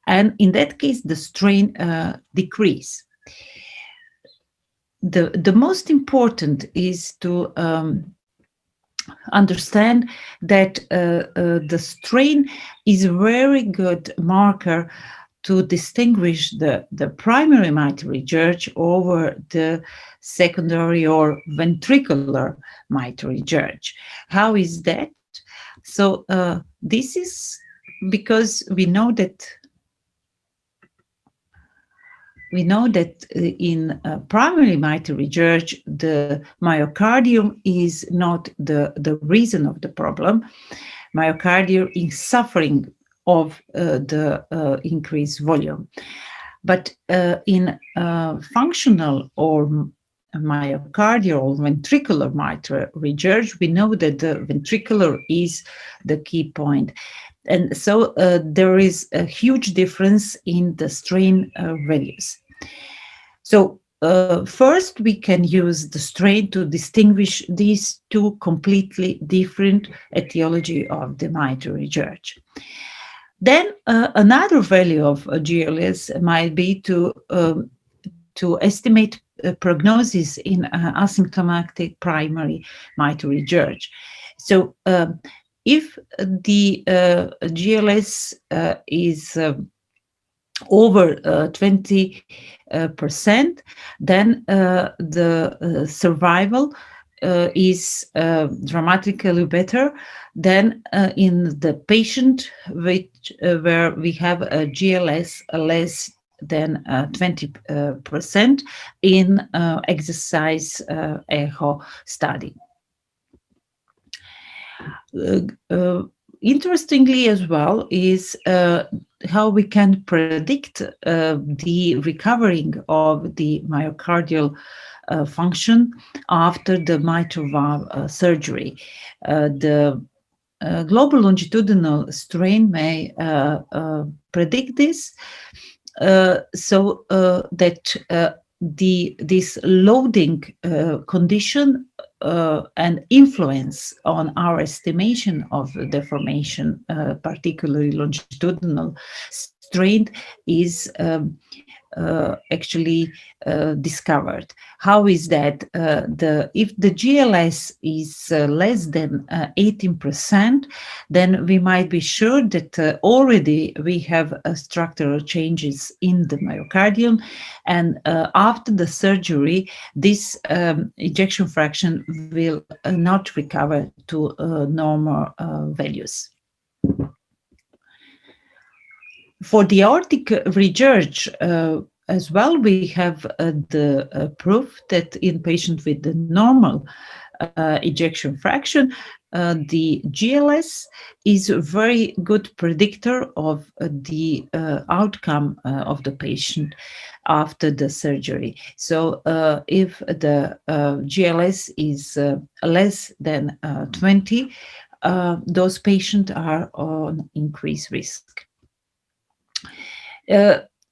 and in that case the strain decrease. The most important is to understand that the strain is a very good marker to distinguish the primary mitral regurg over the secondary or ventricular mitral regurg. How is that? So this is because we know that we know that in primary mitral regurg, the myocardium is not the reason of the problem. Myocardium is suffering of the increased volume. But in functional or myocardial or ventricular mitral regurg, we know that the ventricular is the key point. And so there is a huge difference in the strain values. So first, we can use the strain to distinguish these two completely different etiology of the mitral regurg. Then another value of GLS might be to estimate prognosis in asymptomatic primary mitral regurg. So if the GLS is over 20%, then the survival is dramatically better than in the patient where we have a GLS less than 20% in exercise echo study. Interestingly as well is how we can predict the recovering of the myocardial function after the mitral valve surgery. The global longitudinal strain may predict this so that this loading condition and influence on our estimation of deformation, particularly longitudinal strain, is actually discovered. How is that? If the GLS is less than 18%, then we might be sure that already we have structural changes in the myocardium, and after the surgery, this ejection fraction will not recover to normal values. For the aortic regurg as well, we have the proof that in patients with the normal ejection fraction, the GLS is a very good predictor of the outcome of the patient after the surgery. So if the GLS is less than 20, those patients are on increased risk.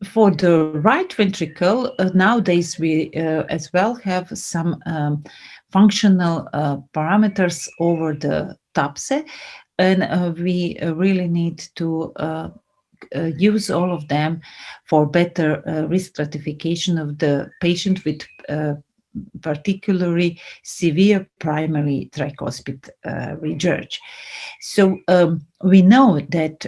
For the right ventricle, nowadays we as well have some functional parameters over the TAPSE, and we really need to use all of them for better risk stratification of the patient with particularly severe primary tricuspid regurg. So we know that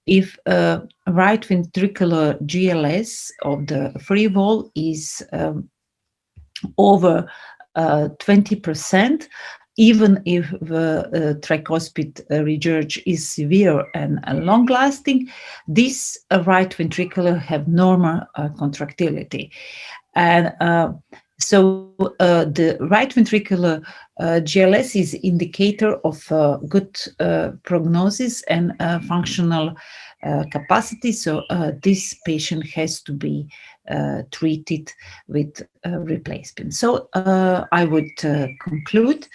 if right ventricular GLS of the free wall is over 20%, even if the tricuspid regurg is severe and long-lasting, this right ventricular have normal contractility. And so the right ventricular GLS is indicator of good prognosis and functional capacity. So this patient has to be treated with replacement. So I would conclude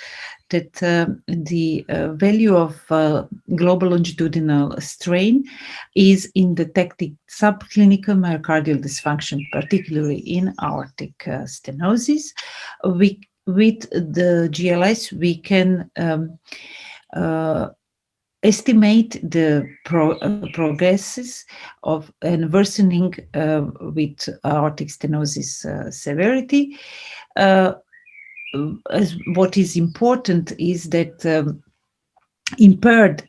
that the value of global longitudinal strain is in detecting subclinical myocardial dysfunction, particularly in aortic stenosis. With the GLS, we can estimate the progresses of and worsening with aortic stenosis severity. As what is important is that impaired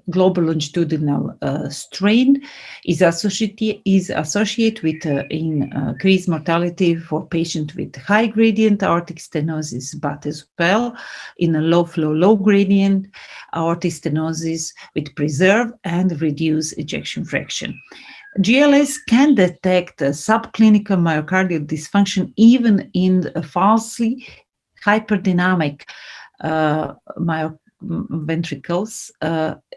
global longitudinal strain is associated with increased mortality for patients with high gradient aortic stenosis, but as well in a low flow, low gradient aortic stenosis with preserved and reduced ejection fraction. GLS can detect subclinical myocardial dysfunction even in falsely hyperdynamic ventricles,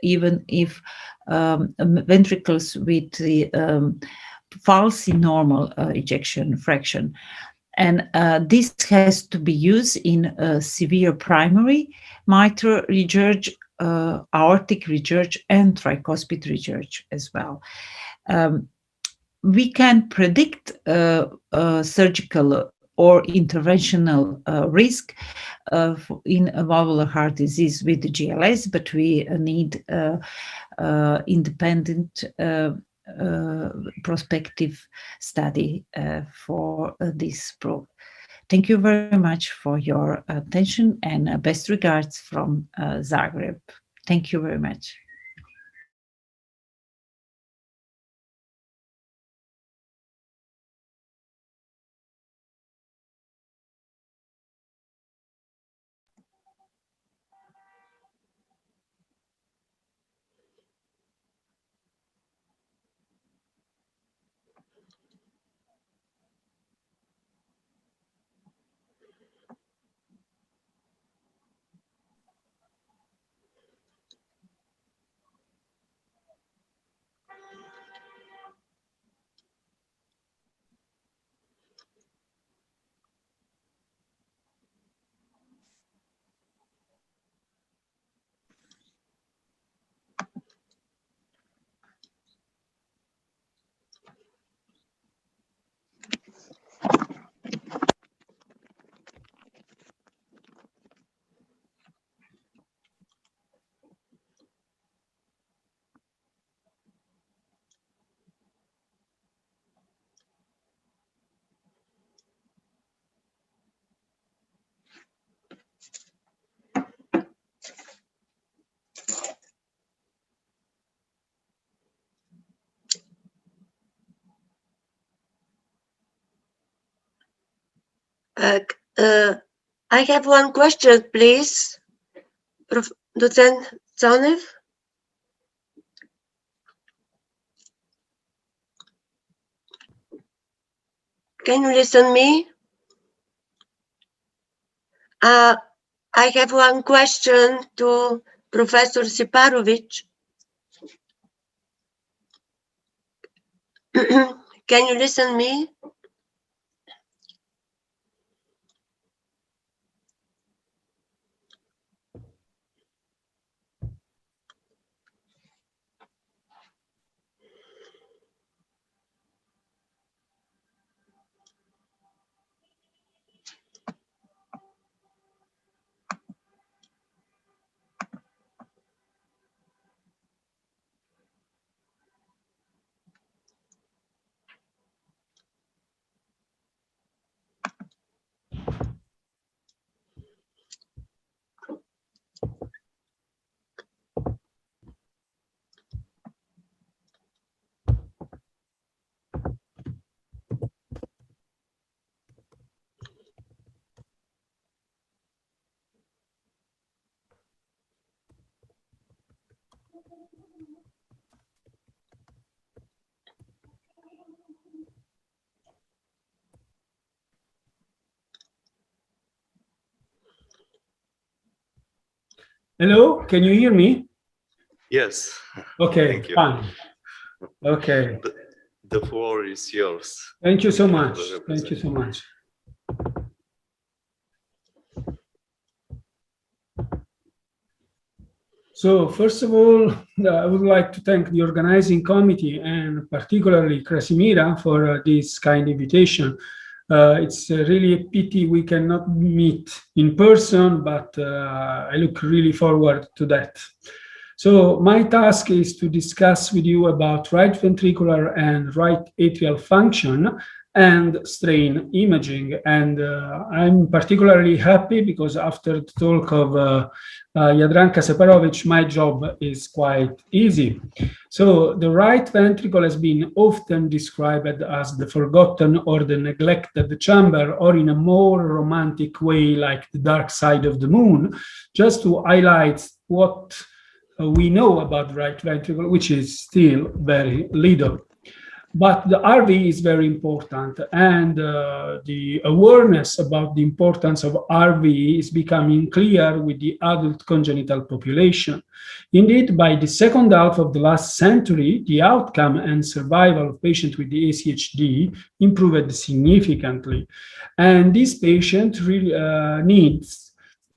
even if ventricles with the falsely normal ejection fraction. And this has to be used in severe primary mitral regurg, aortic regurg, and tricuspid regurg as well. We can predict surgical or interventional risk in valvular heart disease with the GLS, but we need independent prospective study for this probe. Thank you very much for your attention, and best regards from Zagreb. Thank you very much. I have one question, please. Docent Tsonev? Can you listen to me? I have one question to Professor Siparovic. Can you listen to me? Hello, can you hear me? Yes. Okay, Thank you. fine. Okay. The floor is yours. Thank you so much. Thank you so much. So first of all, I would like to thank the organizing committee and particularly Krasimira for this kind invitation. It's really a pity we cannot meet in person, but I look really forward to that. So my task is to discuss with you about right ventricular and right atrial function and strain imaging. And I'm particularly happy because after the talk of Jadranka Separovic, my job is quite easy. So the right ventricle has been often described as the forgotten or the neglected chamber, or in a more romantic way, like the dark side of the moon, just to highlight what we know about the right ventricle, which is still very little. But the RV is very important, and the awareness about the importance of RV is becoming clear with the adult congenital population. Indeed, by the second half of the last century, the outcome and survival of patients with the ACHD improved significantly. And this patient really needs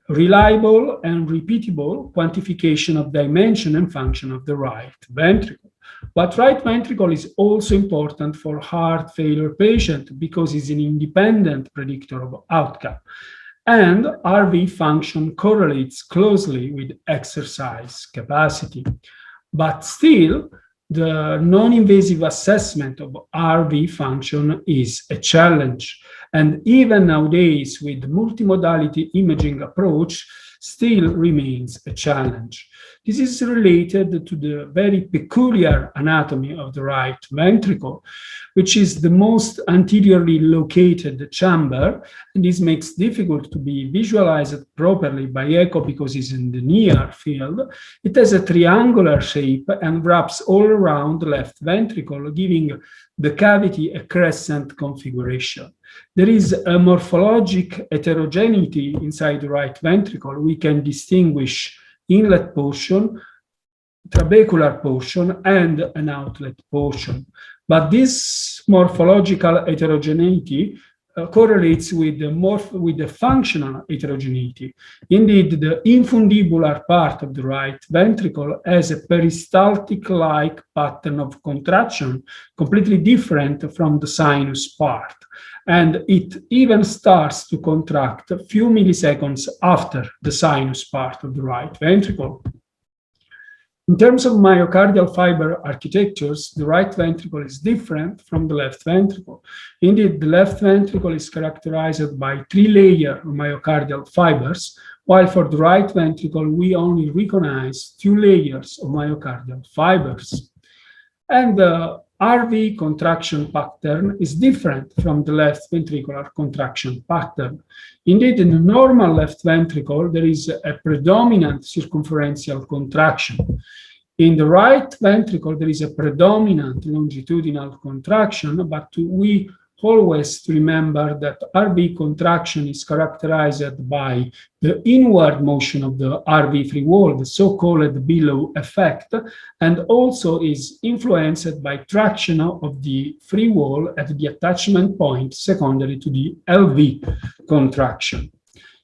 reliable and repeatable quantification of dimension and function of the right ventricle. But right ventricle is also important for heart failure patient because it's an independent predictor of outcome. And RV function correlates closely with exercise capacity. But still, the non-invasive assessment of RV function is a challenge. And even nowadays, with the multimodality imaging approach, still remains a challenge. This is related to the very peculiar anatomy of the right ventricle, which is the most anteriorly located chamber, and this makes it difficult to be visualized properly by echo because it's in the near field. It has a triangular shape and wraps all around the left ventricle, giving the cavity a crescent configuration. There is a morphologic heterogeneity inside the right ventricle. We can distinguish inlet portion, trabecular portion, and an outlet portion. But this morphological heterogeneity correlates with the functional heterogeneity. Indeed, the infundibular part of the right ventricle has a peristaltic-like pattern of contraction, completely different from the sinus part. And it even starts to contract a few milliseconds after the sinus part of the right ventricle. In terms of myocardial fiber architectures, the right ventricle is different from the left ventricle. Indeed, the left ventricle is characterized by 3 layers of myocardial fibers, while for the right ventricle, we only recognize 2 layers of myocardial fibers. And the RV contraction pattern is different from the left ventricular contraction pattern. Indeed, in the normal left ventricle, there is a predominant circumferential contraction. In the right ventricle, there is a predominant longitudinal contraction, but we always remember that RV contraction is characterized by the inward motion of the RV free wall, the so-called billow effect, and also is influenced by traction of the free wall at the attachment point secondary to the LV contraction.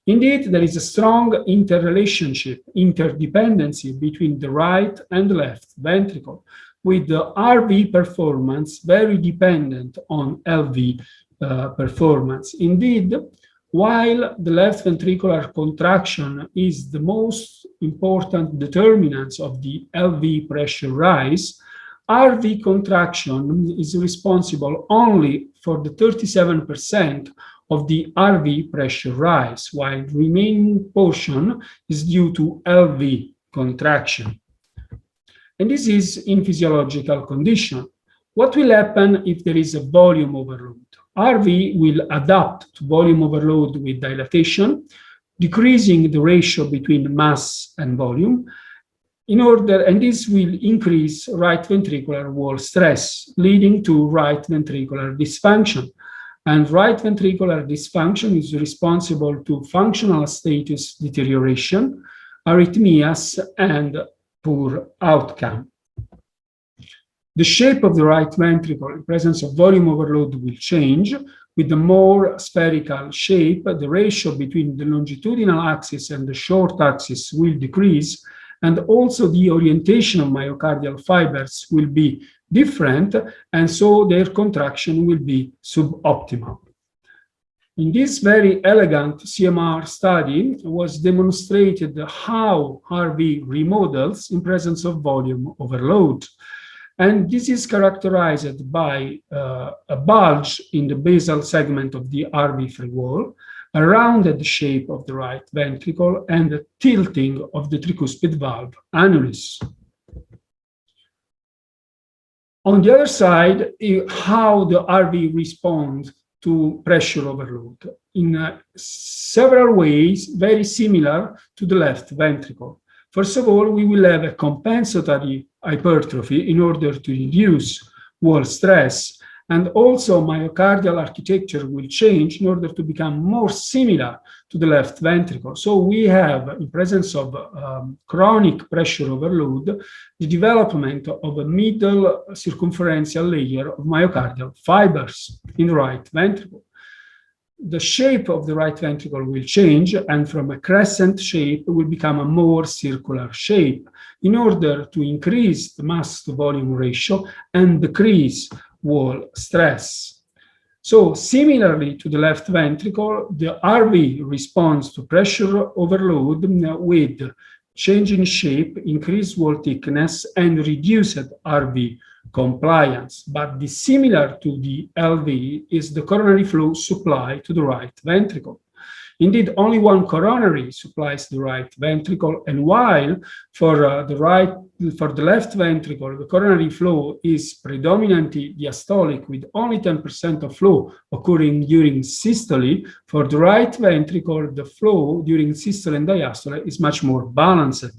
Indeed, there is a strong interrelationship, interdependency between the right and the left ventricle, with the RV performance very dependent on LV performance. Indeed, while the left ventricular contraction is the most important determinant of the LV pressure rise, RV contraction is responsible only for the 37% of the RV pressure rise, while the remaining portion is due to LV contraction. And this is in physiological condition. What will happen if there is a volume overload? RV will adapt to volume overload with dilatation, decreasing the ratio between mass and volume, and this will increase right ventricular wall stress, leading to right ventricular dysfunction. And right ventricular dysfunction is responsible to functional status deterioration, arrhythmias, and poor outcome. The shape of the right ventricle in presence of volume overload will change. With the more spherical shape, the ratio between the longitudinal axis and the short axis will decrease, and also the orientation of myocardial fibers will be different, and so their contraction will be suboptimal. In this very elegant CMR study was demonstrated how RV remodels in presence of volume overload. And this is characterized by a bulge in the basal segment of the RV free wall, a rounded shape of the right ventricle, and a tilting of the tricuspid valve annulus. On the other side, how the RV responds to pressure overload in several ways very similar to the left ventricle. First of all, we will have a compensatory hypertrophy in order to reduce wall stress. And also myocardial architecture will change in order to become more similar to the left ventricle. So we have, in presence of chronic pressure overload, the development of a middle circumferential layer of myocardial fibers in the right ventricle. The shape of the right ventricle will change, and from a crescent shape will become a more circular shape in order to increase the mass to volume ratio and decrease wall stress. So similarly to the left ventricle, the RV responds to pressure overload with change in shape, increased wall thickness, and reduced RV compliance. But dissimilar to the LV is the coronary flow supply to the right ventricle. Indeed, only one coronary supplies the right ventricle, and while for the left ventricle, the coronary flow is predominantly diastolic with only 10% of flow occurring during systole, for the right ventricle, the flow during systole and diastole is much more balanced.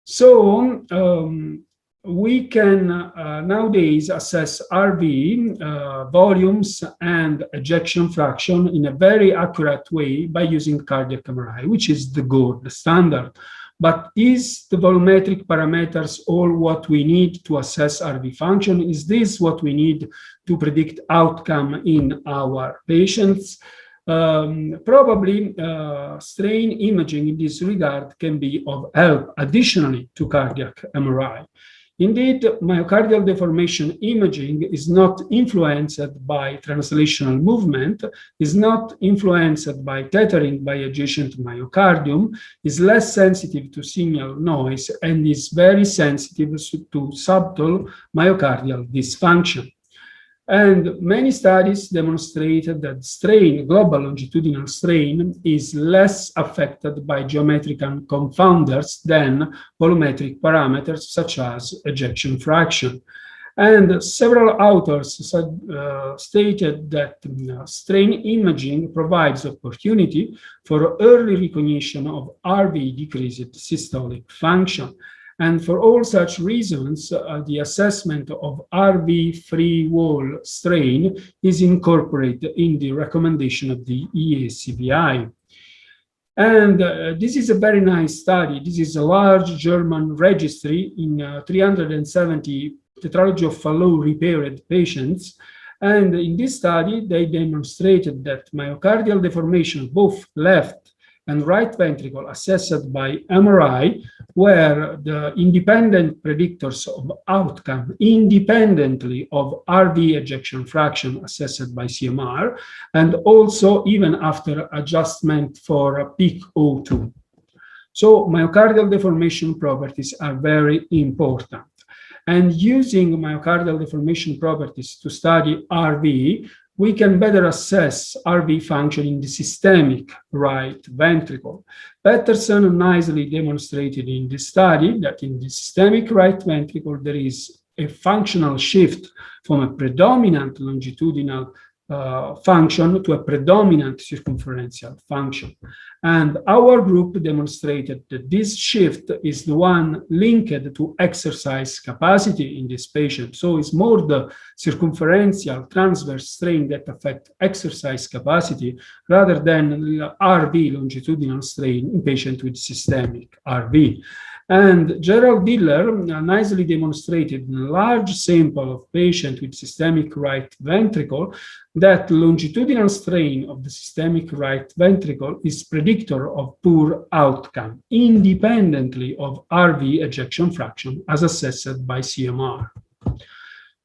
So, we can nowadays assess RV volumes and ejection fraction in a very accurate way by using cardiac MRI, which is the gold standard. But is the volumetric parameters all what we need to assess RV function? Is this what we need to predict outcome in our patients? Probably strain imaging in this regard can be of help additionally to cardiac MRI. Indeed, myocardial deformation imaging is not influenced by translational movement, is not influenced by tethering by adjacent myocardium, is less sensitive to signal noise, and is very sensitive to subtle myocardial dysfunction. And many studies demonstrated that strain, global longitudinal strain, is less affected by geometrical confounders than volumetric parameters such as ejection fraction. And several authors stated that strain imaging provides opportunity for early recognition of RV decreased systolic function. And for all such reasons, the assessment of RV free wall strain is incorporated in the recommendation of the EACVI. And this is a very nice study. This is a large German registry in 370 tetralogy of Fallot repaired patients. And in this study, they demonstrated that myocardial deformation, both left and right ventricle assessed by MRI, were the independent predictors of outcome independently of RV ejection fraction assessed by CMR, and also even after adjustment for peak O2. So myocardial deformation properties are very important. And using myocardial deformation properties to study RV, we can better assess RV function in the systemic right ventricle. Peterson nicely demonstrated in this study that in the systemic right ventricle, there is a functional shift from a predominant longitudinal function to a predominant circumferential function. And our group demonstrated that this shift is the one linked to exercise capacity in this patient. So it's more the circumferential transverse strain that affect exercise capacity rather than RV longitudinal strain in patient with systemic RV. And Gerald Diller nicely demonstrated in a large sample of patients with systemic right ventricle that longitudinal strain of the systemic right ventricle is predictor of poor outcome, independently of RV ejection fraction as assessed by CMR.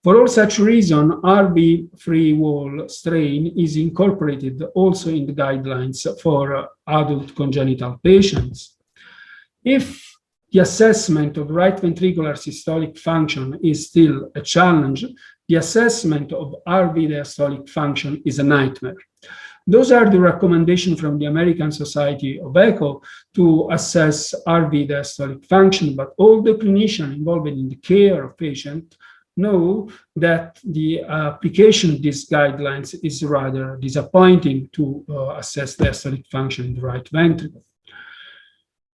For all such reason, RV free wall strain is incorporated also in the guidelines for adult congenital patients. If the assessment of right ventricular systolic function is still a challenge, the assessment of RV diastolic function is a nightmare. Those are the recommendations from the American Society of Echo to assess RV diastolic function, but all the clinicians involved in the care of patients know that the application of these guidelines is rather disappointing to assess diastolic function in the right ventricle.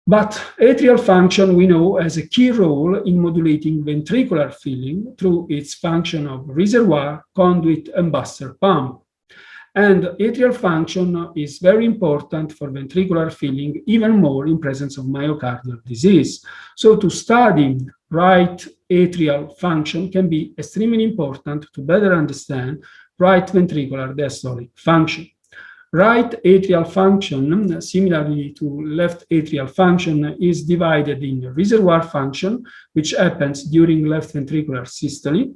But atrial function, we know, has a key role in modulating ventricular filling through its function of reservoir, conduit, and buster pump. And atrial function is very important for ventricular filling, even more in presence of myocardial disease. So to study right atrial function can be extremely important to better understand right ventricular diastolic function. Right atrial function, similarly to left atrial function, is divided in reservoir function, which happens during left ventricular systole,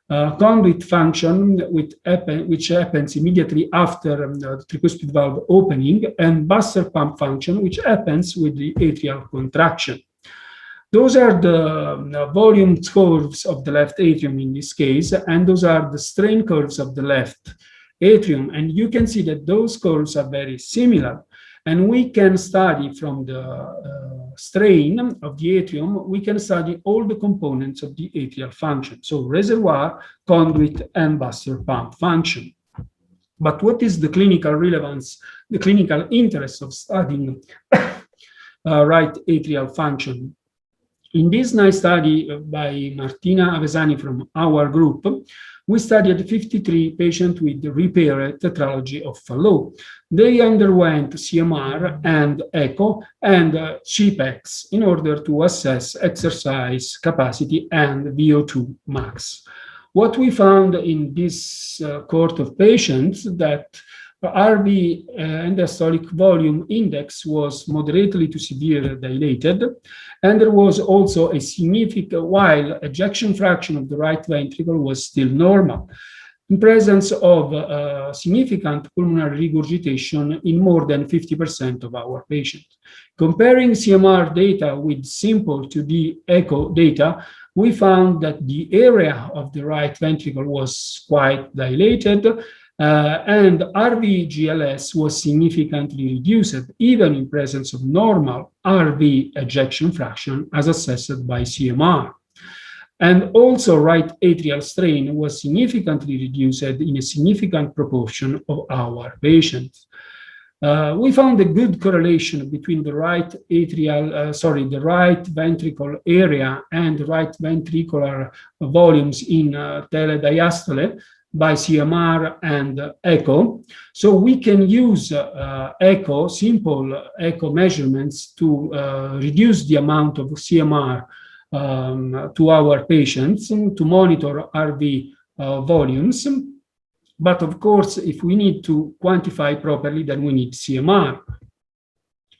conduit function, which happens immediately after the tricuspid valve opening, and buster pump function, which happens with the atrial contraction. Those are the volume curves of the left atrium in this case, and those are the strain curves of the left atrium. And you can see that those curves are very similar. And we can study from the strain of the atrium, we can study all the components of the atrial function. So reservoir, conduit, and buster pump function. But what is the clinical relevance, the clinical interest of studying right atrial function? In this nice study by Martina Avesani from our group, we studied 53 patients with repaired tetralogy of Fallot. They underwent CMR and echo and CPEX in order to assess exercise capacity and VO2 max. What we found in this cohort of patients that RV end-diastolic volume index was moderately to severe dilated, and there was also a significant, while ejection fraction of the right ventricle was still normal, in presence of significant pulmonary regurgitation in more than 50% of our patients. Comparing CMR data with simple 2D echo data, we found that the area of the right ventricle was quite dilated, and RV-GLS was significantly reduced, even in presence of normal RV ejection fraction as assessed by CMR. And also right atrial strain was significantly reduced in a significant proportion of our patients. We found a good correlation between the right atrial, the right ventricle area and right ventricular volumes in telediastole by CMR and echo. So we can use simple echo measurements to reduce the amount of CMR to our patients to monitor RV volumes. But of course, if we need to quantify properly, then we need CMR.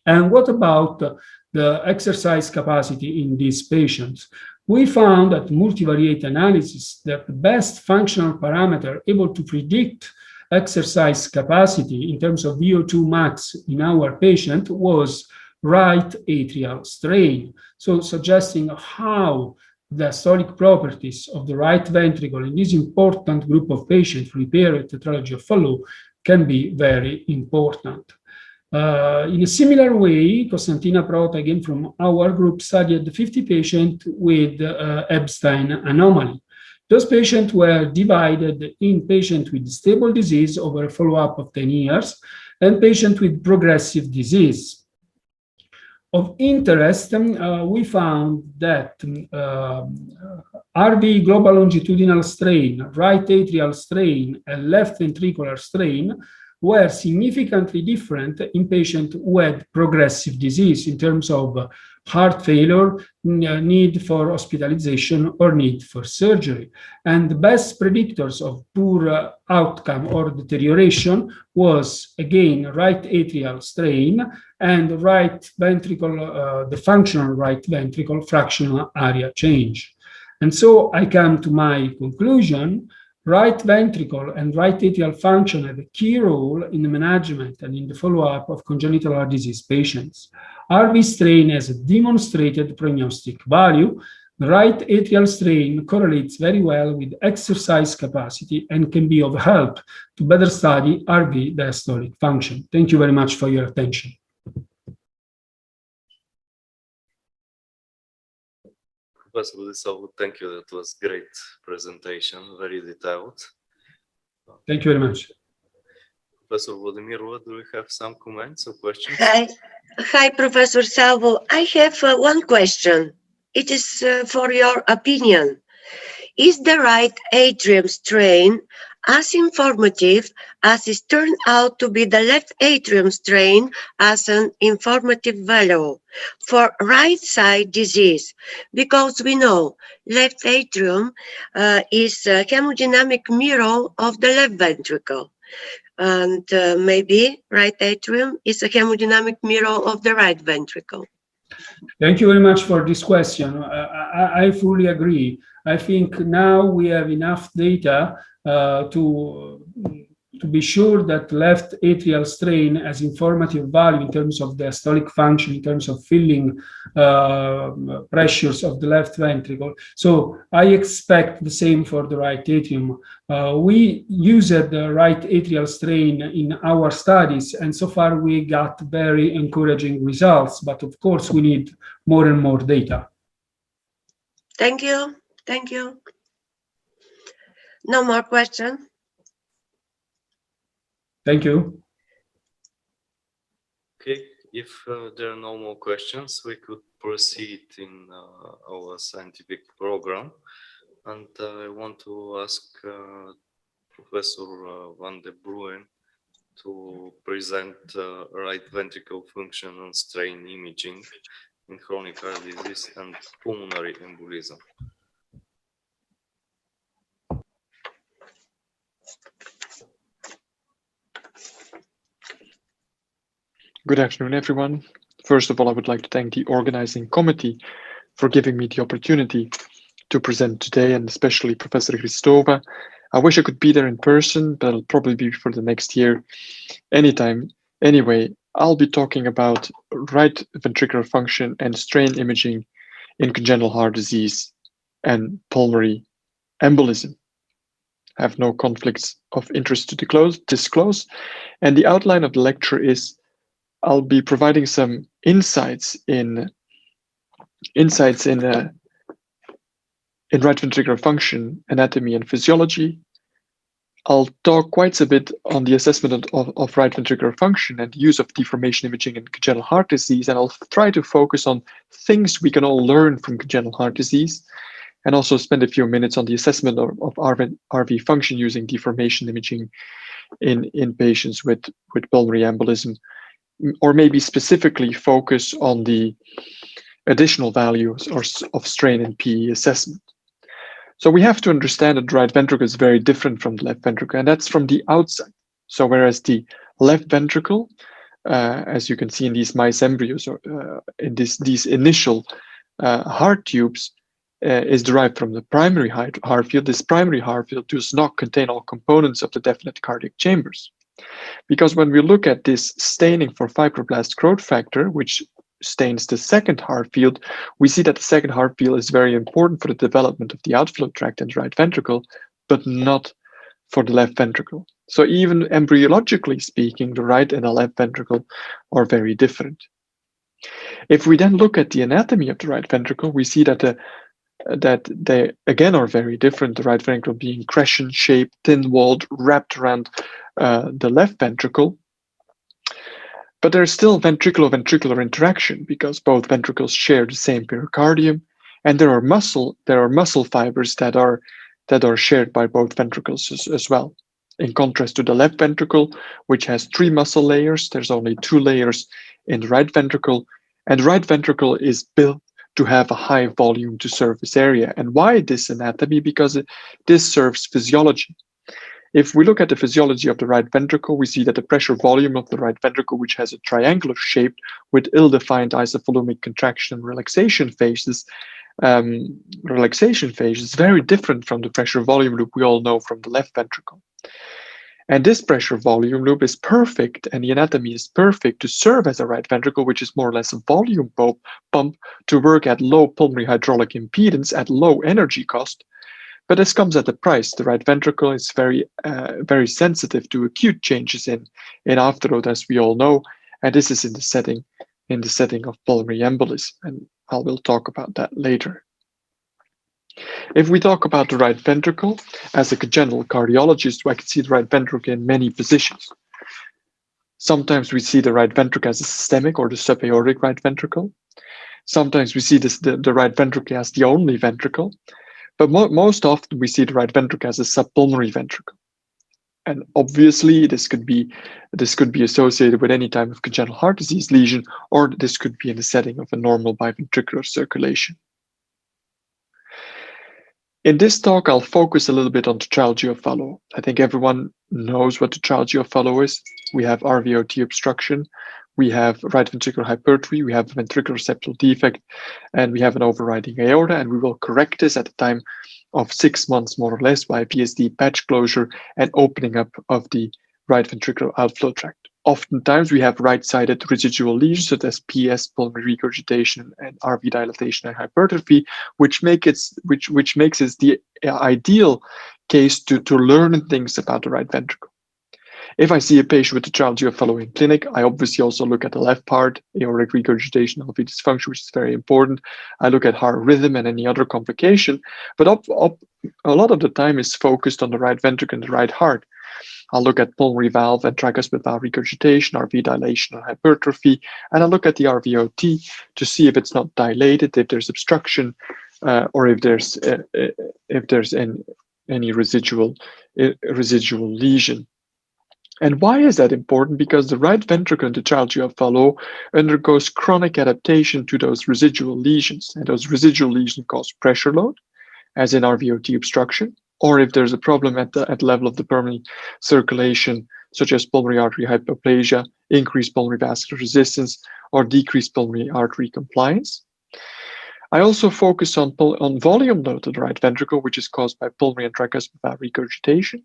And what about the exercise capacity in these patients? We found at multivariate analysis that the best functional parameter able to predict exercise capacity in terms of VO2 max in our patient was right atrial strain. So suggesting how the diastolic properties of the right ventricle in this important group of patients repaired tetralogy of Fallot can be very important. In a similar way, Costantina Prota, again from our group, studied 50 patients with Epstein anomaly. Those patients were divided in patients with stable disease over a follow-up of 10 years and patients with progressive disease. Of interest, we found that RV global longitudinal strain, right atrial strain, and left ventricular strain were significantly different in patients who had progressive disease in terms of heart failure, need for hospitalization, or need for surgery. And the best predictors of poor outcome or deterioration was, again, right atrial strain and right ventricle, the functional right ventricle fractional area change. And so I come to my conclusion. Right ventricle and right atrial function have a key role in the management and in the follow-up of congenital heart disease patients. RV strain has a demonstrated prognostic value. The right atrial strain correlates very well with exercise capacity and can be of help to better study RV diastolic function. Thank you very much for your attention. Professor Budisov, thank you. That was great presentation, very detailed. Thank you very much. Professor Vladimirova, do you have some comments or questions? Hi, Professor Salvo. I have one question. It is for your opinion. Is the right atrium strain as informative as it turned out to be the left atrium strain as an informative value for right side disease? Because we know left atrium is a hemodynamic mirror of the left ventricle. And maybe right atrium is a hemodynamic mirror of the right ventricle. Thank you very much for this question. I fully agree. I think now we have enough data to be sure that left atrial strain has informative value in terms of the diastolic function, in terms of filling pressures of the left ventricle. So I expect the same for the right atrium. We used the right atrial strain in our studies, and so far we got very encouraging results, but of course we need more and more data. Thank you. Thank you. No more questions. Thank you. Okay, if there are no more questions, we could proceed in our scientific program. And I want to ask Professor Van der Bruin to present right ventricle function and strain imaging in chronic heart disease and pulmonary embolism. Good afternoon, everyone. First of all, I would like to thank the organizing committee for giving me the opportunity to present today, and especially Professor Hristova. I wish I could be there in person, but it'll probably be for the next year anytime. Anyway, I'll be talking about right ventricular function and strain imaging in congenital heart disease and pulmonary embolism. I have no conflicts of interest to disclose. And the outline of the lecture is I'll be providing some insights in right ventricular function, anatomy, and physiology. I'll talk quite a bit on the assessment of right ventricular function and the use of deformation imaging in congenital heart disease, and I'll try to focus on things we can all learn from congenital heart disease, and also spend a few minutes on the assessment of RV function using deformation imaging in patients with pulmonary embolism, or maybe specifically focus on the additional values of strain and PE assessment. So we have to understand that the right ventricle is very different from the left ventricle, and that's from the outside. So whereas the left ventricle, as you can see in these mice embryos, or in these initial heart tubes, is derived from the primary heart field. This primary heart field does not contain all components of the definite cardiac chambers. Because when we look at this staining for fibroblast growth factor, which stains the second heart field, we see that the second heart field is very important for the development of the outflow tract and the right ventricle, but not for the left ventricle. So even embryologically speaking, the right and the left ventricle are very different. If we then look at the anatomy of the right ventricle, we see that they again are very different, the right ventricle being crescent-shaped, thin-walled, wrapped around the left ventricle. But there's still ventricular-ventricular interaction because both ventricles share the same pericardium, and there are muscle fibers that are shared by both ventricles as well. In contrast to the left ventricle, which has 3 muscle layers, there's only 2 layers in the right ventricle, and the right ventricle is built to have a high volume to surface area. And why this anatomy? Because this serves physiology. If we look at the physiology of the right ventricle, we see that the pressure volume of the right ventricle, which has a triangular shape with ill-defined isovolumic contraction and relaxation phases, is very different from the pressure volume loop we all know from the left ventricle. And this pressure volume loop is perfect, and the anatomy is perfect to serve as a right ventricle, which is more or less a volume pump to work at low pulmonary hydraulic impedance at low energy cost. But this comes at a price. The right ventricle is very sensitive to acute changes in afterload, as we all know, and this is in the setting of pulmonary embolism, and I will talk about that later. If we talk about the right ventricle, as a congenital cardiologist, I can see the right ventricle in many positions. Sometimes we see the right ventricle as a systemic or the subaortic right ventricle. Sometimes we see the right ventricle as the only ventricle, but most often we see the right ventricle as a subpulmonary ventricle. And obviously, this could be associated with any type of congenital heart disease lesion, or this could be in the setting of a normal biventricular circulation. In this talk, I'll focus a little bit on tetralogy of Fallot. I think everyone knows what tetralogy of Fallot is. We have RVOT obstruction, we have right ventricular hypertrophy, we have ventricular septal defect, and we have an overriding aorta, and we will correct this at the time of 6 months, more or less, by PSD patch closure and opening up of the right ventricular outflow tract. Oftentimes, we have right-sided residual lesions, such as PS, pulmonary regurgitation, and RV dilatation and hypertrophy, which makes it the ideal case to learn things about the right ventricle. If I see a patient with tetralogy of Fallot in clinic, I obviously also look at the left part, aortic regurgitation, LV dysfunction, which is very important. I look at heart rhythm and any other complication, but a lot of the time is focused on the right ventricle and the right heart. I'll look at pulmonary valve and tricuspid valve regurgitation, RV dilation or hypertrophy, and I'll look at the RVOT to see if it's not dilated, if there's obstruction, or if there's any residual lesion. And why is that important? Because the right ventricle in tetralogy of Fallot undergoes chronic adaptation to those residual lesions, and those residual lesions cause pressure load, as in RVOT obstruction, or if there's a problem at the level of the pulmonary circulation, such as pulmonary artery hyperplasia, increased pulmonary vascular resistance, or decreased pulmonary artery compliance. I also focus on volume load of the right ventricle, which is caused by pulmonary and tricuspid valve regurgitation.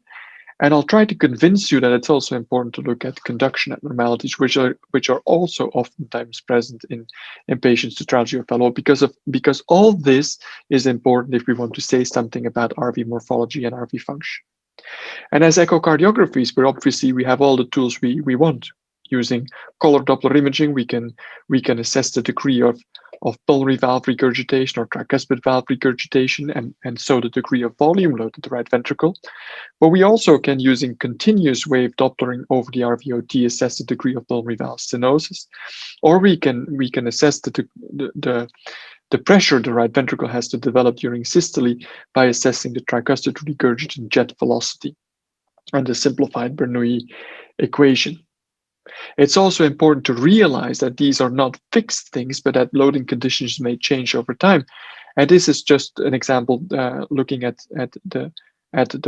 And I'll try to convince you that it's also important to look at conduction abnormalities, which are also oftentimes present in patients with tetralogy of Fallot, because all this is important if we want to say something about RV morphology and RV function. And as echocardiographies, we have all the tools we want. Using color Doppler imaging, we can assess the degree of pulmonary valve regurgitation or tricuspid valve regurgitation, and so the degree of volume load at the right ventricle. But we also can, using continuous wave Dopplering over the RVOT, assess the degree of pulmonary valve stenosis, or we can assess the pressure the right ventricle has to develop during systole by assessing the tricuspid regurgitant jet velocity and the simplified Bernoulli equation. It's also important to realize that these are not fixed things, but that loading conditions may change over time. And this is just an example looking at the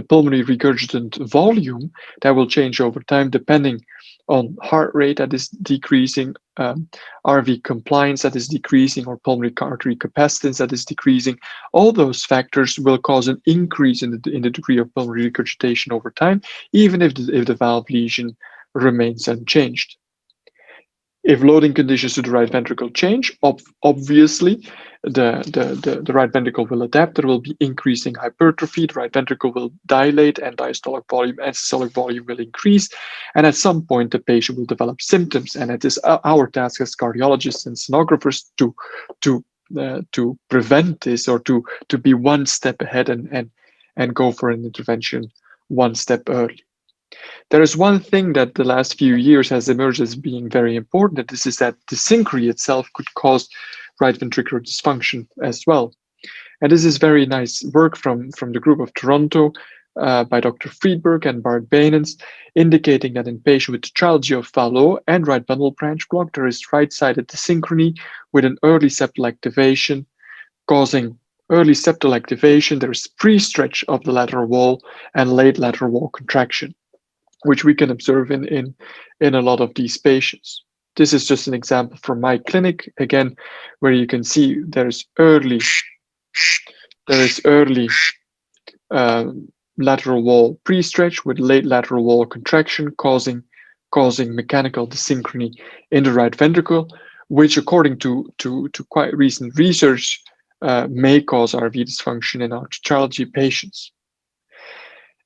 pulmonary regurgitant volume that will change over time depending on heart rate that is decreasing, RV compliance that is decreasing, or pulmonary artery capacitance that is decreasing. All those factors will cause an increase in the degree of pulmonary regurgitation over time, even if the valve lesion remains unchanged. If loading conditions to the right ventricle change, obviously the right ventricle will adapt. There will be increasing hypertrophy. The right ventricle will dilate, and diastolic volume and systolic volume will increase. And at some point, the patient will develop symptoms. And it is our task as cardiologists and sonographers to prevent this, or to be one step ahead and go for an intervention one step early. There is one thing that the last few years has emerged as being very important, and this is that the synchrony itself could cause right ventricular dysfunction as well. And this is very nice work from the group of Toronto by Dr. Friedberg and Bart Bainens, indicating that in patients with tetralogy of Fallot and right bundle branch block, there is right-sided synchrony with an early septal activation, causing early septal activation. There is pre-stretch of the lateral wall and late lateral wall contraction, which we can observe in a lot of these patients. This is just an example from my clinic, again, where you can see there's early lateral wall pre-stretch with late lateral wall contraction causing mechanical dysynchrony in the right ventricle, which according to quite recent research may cause RV dysfunction in our tetralogy patients.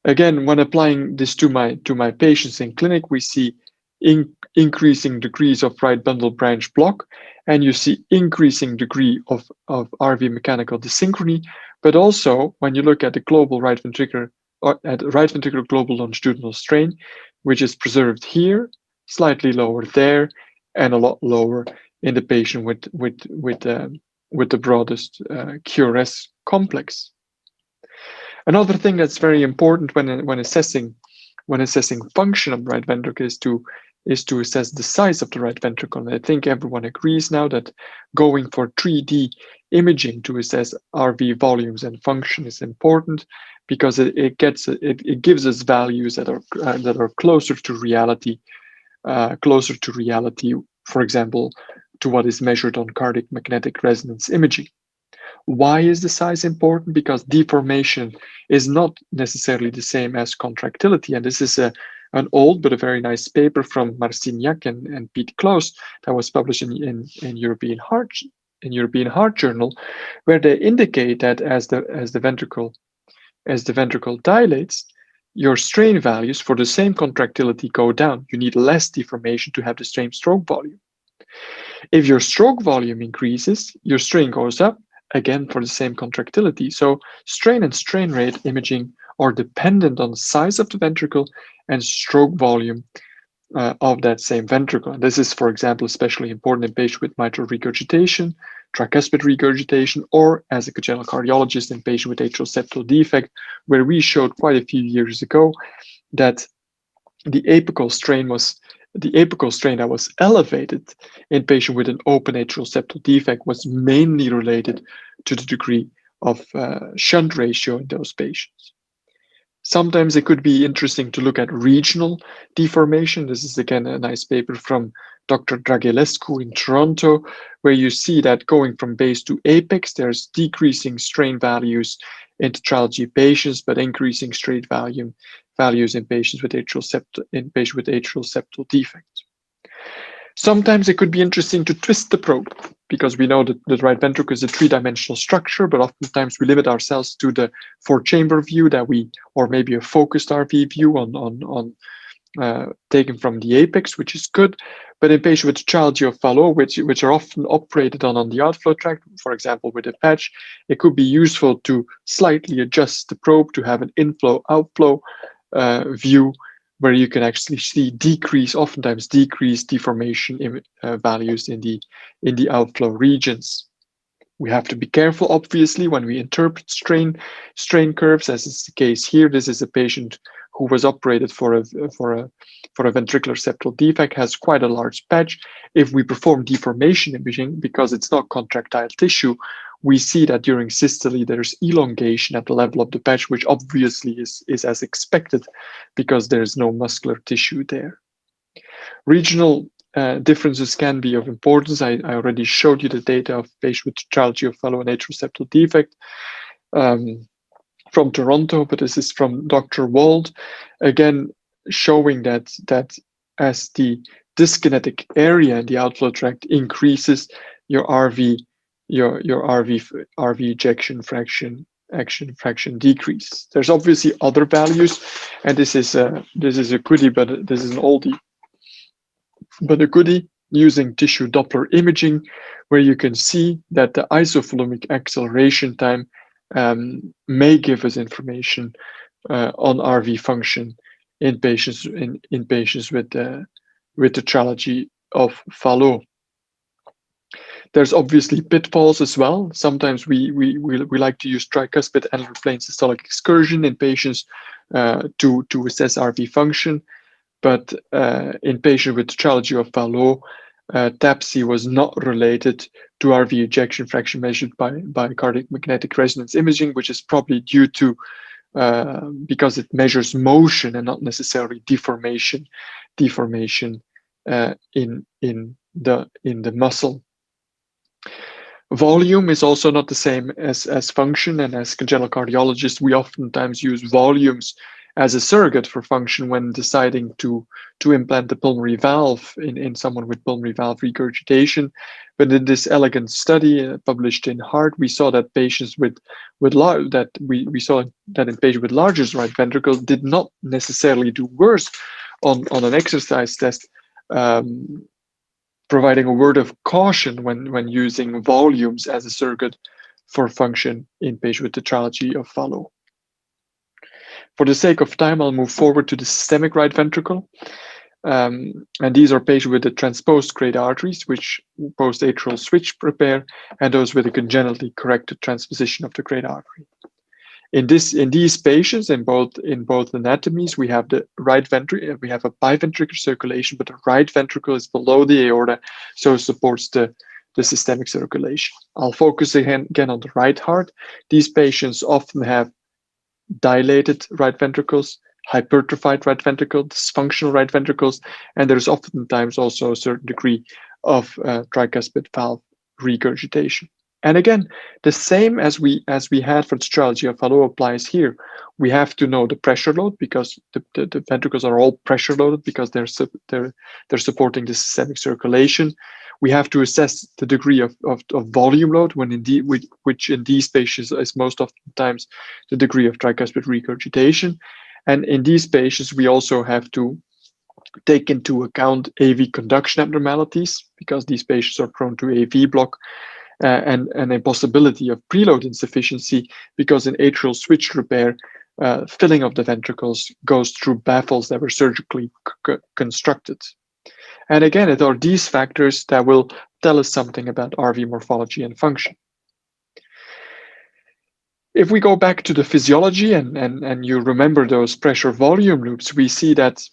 Again, when applying this to my patients in clinic, we see increasing degrees of right bundle branch block, and you see increasing degree of RV mechanical dysynchrony. But also, when you look at the global right ventricular, or at right ventricular global longitudinal strain, which is preserved here, slightly lower there, and a lot lower in the patient with the broadest QRS complex. Another thing that's very important when assessing function of the right ventricle is to assess the size of the right ventricle. And I think everyone agrees now that going for 3D imaging to assess RV volumes and function is important, because it gives us values that are closer to reality, for example, to what is measured on cardiac magnetic resonance imaging. Why is the size important? Because deformation is not necessarily the same as contractility. And this is an old but a very nice paper from Marciniak and Pete Close that was published in European Heart Journal, where they indicate that as the ventricle dilates, your strain values for the same contractility go down. You need less deformation to have the same stroke volume. If your stroke volume increases, your strain goes up, again for the same contractility. So strain and strain rate imaging are dependent on the size of the ventricle and stroke volume of that same ventricle. And this is, for example, especially important in patients with mitral regurgitation, tricuspid regurgitation, or as a congenital cardiologist in patients with atrial septal defect, where we showed quite a few years ago that the apical strain that was elevated in patients with an open atrial septal defect was mainly related to the degree of shunt ratio in those patients. Sometimes it could be interesting to look at regional deformation. This is again a nice paper from Dr. Dragilescu in Toronto, where you see that going from base to apex, there's decreasing strain values in tetralogy patients, but increasing strain values in patients with atrial septal defects. Sometimes it could be interesting to twist the probe, because we know that the right ventricle is a three-dimensional structure, but oftentimes we limit ourselves to the four-chamber view or maybe a focused RV view on taken from the apex, which is good. But in patients with tetralogy of Fallot, which are often operated on the outflow tract, for example, with a patch, it could be useful to slightly adjust the probe to have an inflow-outflow view, where you can actually see oftentimes decreased deformation values in the outflow regions. We have to be careful, obviously, when we interpret strain curves, as is the case here. This is a patient who was operated for a ventricular septal defect, has quite a large patch. If we perform deformation imaging, because it's not contractile tissue, we see that during systole there's elongation at the level of the patch, which obviously is as expected because there's no muscular tissue there. Regional differences can be of importance. I already showed you the data of patients with tetralogy of Fallot and atrial septal defect from Toronto, but this is from Dr. Wald, again showing that as the dyskinetic area in the outflow tract increases, your RV ejection fraction decreases. There's obviously other values, and this is a goodie, but this is an oldie. But a goodie using tissue Doppler imaging, where you can see that the isovolumic acceleration time may give us information on RV function in patients with tetralogy of Fallot. There's obviously pitfalls as well. Sometimes we like to use tricuspid annular plane systolic excursion in patients to assess RV function, but in patients with tetralogy of Fallot, TAPSE was not related to RV ejection fraction measured by cardiac magnetic resonance imaging, which is probably due to because it measures motion and not necessarily deformation in the muscle. Volume is also not the same as function, and as congenital cardiologists, we oftentimes use volumes as a surrogate for function when deciding to implant the pulmonary valve in someone with pulmonary valve regurgitation. But in this elegant study published in Heart, we saw that patients in patients with largest right ventricle did not necessarily do worse on an exercise test, providing a word of caution when using volumes as a surrogate for function in patients with tetralogy of Fallot. For the sake of time, I'll move forward to the systemic right ventricle. And these are patients with the transposed great arteries, which post-atrial switch repair, and those with a congenitally corrected transposition of the great artery. In these patients, in both anatomies, we have the right ventricle, we have a biventricular circulation, but the right ventricle is below the aorta, so it supports the systemic circulation. I'll focus again on the right heart. These patients often have dilated right ventricles, hypertrophied right ventricle, dysfunctional right ventricles, and there's oftentimes also a certain degree of tricuspid valve regurgitation. And again, the same as we had for the strategy of Fallot applies here. We have to know the pressure load, because the ventricles are all pressure loaded because they're supporting the systemic circulation. We have to assess the degree of volume load, which in these patients is most oftentimes the degree of tricuspid regurgitation. And in these patients, we also have to take into account AV conduction abnormalities, because these patients are prone to AV block, and a possibility of preload insufficiency, because in atrial switch repair, filling of the ventricles goes through baffles that were surgically constructed. And again, it are these factors that will tell us something about RV morphology and function. If we go back to the physiology and you remember those pressure volume loops, we see that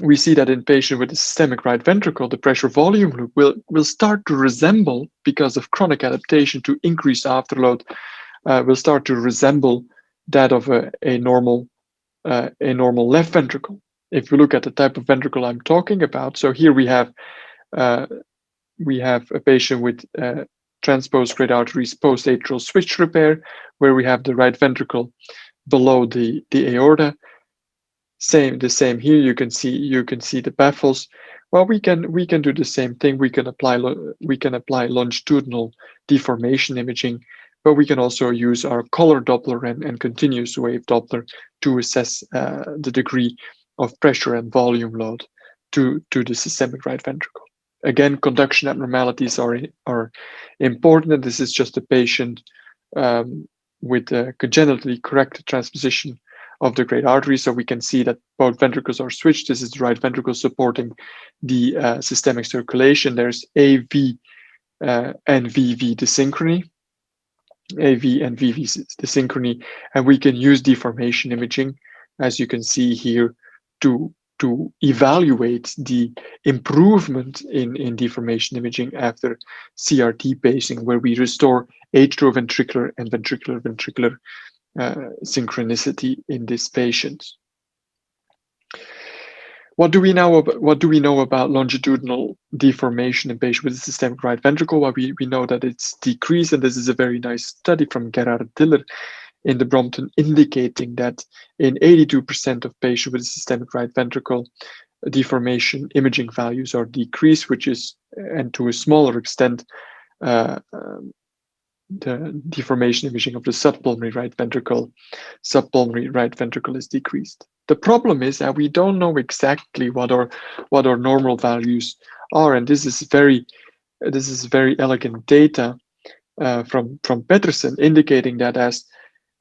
in patients with a systemic right ventricle, the pressure volume loop will start to resemble, because of chronic adaptation to increased afterload, will start to resemble that of a normal left ventricle. If we look at the type of ventricle I'm talking about, so here we have a patient with transposed great arteries post-atrial switch repair, where we have the right ventricle below the aorta. The same here. You can see the baffles. Well, we can do the same thing. We can apply longitudinal deformation imaging, but we can also use our color Doppler and continuous wave Doppler to assess the degree of pressure and volume load to the systemic right ventricle. Again, conduction abnormalities are important, and this is just a patient with a congenitally corrected transposition of the great artery. So we can see that both ventricles are switched. This is the right ventricle supporting the systemic circulation. There's AV and VV desynchrony. AV and VV desynchrony, and we can use deformation imaging, as you can see here, to evaluate the improvement in deformation imaging after CRT pacing, where we restore atrioventricular and ventricular-ventricular synchronicity in this patient. What do we know about longitudinal deformation in patients with a systemic right ventricle? Well, we know that it's decreased, and this is a very nice study from Gerhard Diller in the Brompton, indicating that in 82% of patients with a systemic right ventricle, deformation imaging values are decreased, which is, and to a smaller extent, the deformation imaging of the subpulmonary right ventricle is decreased. The problem is that we don't know exactly what our normal values are, and this is very elegant data from Peterson, indicating that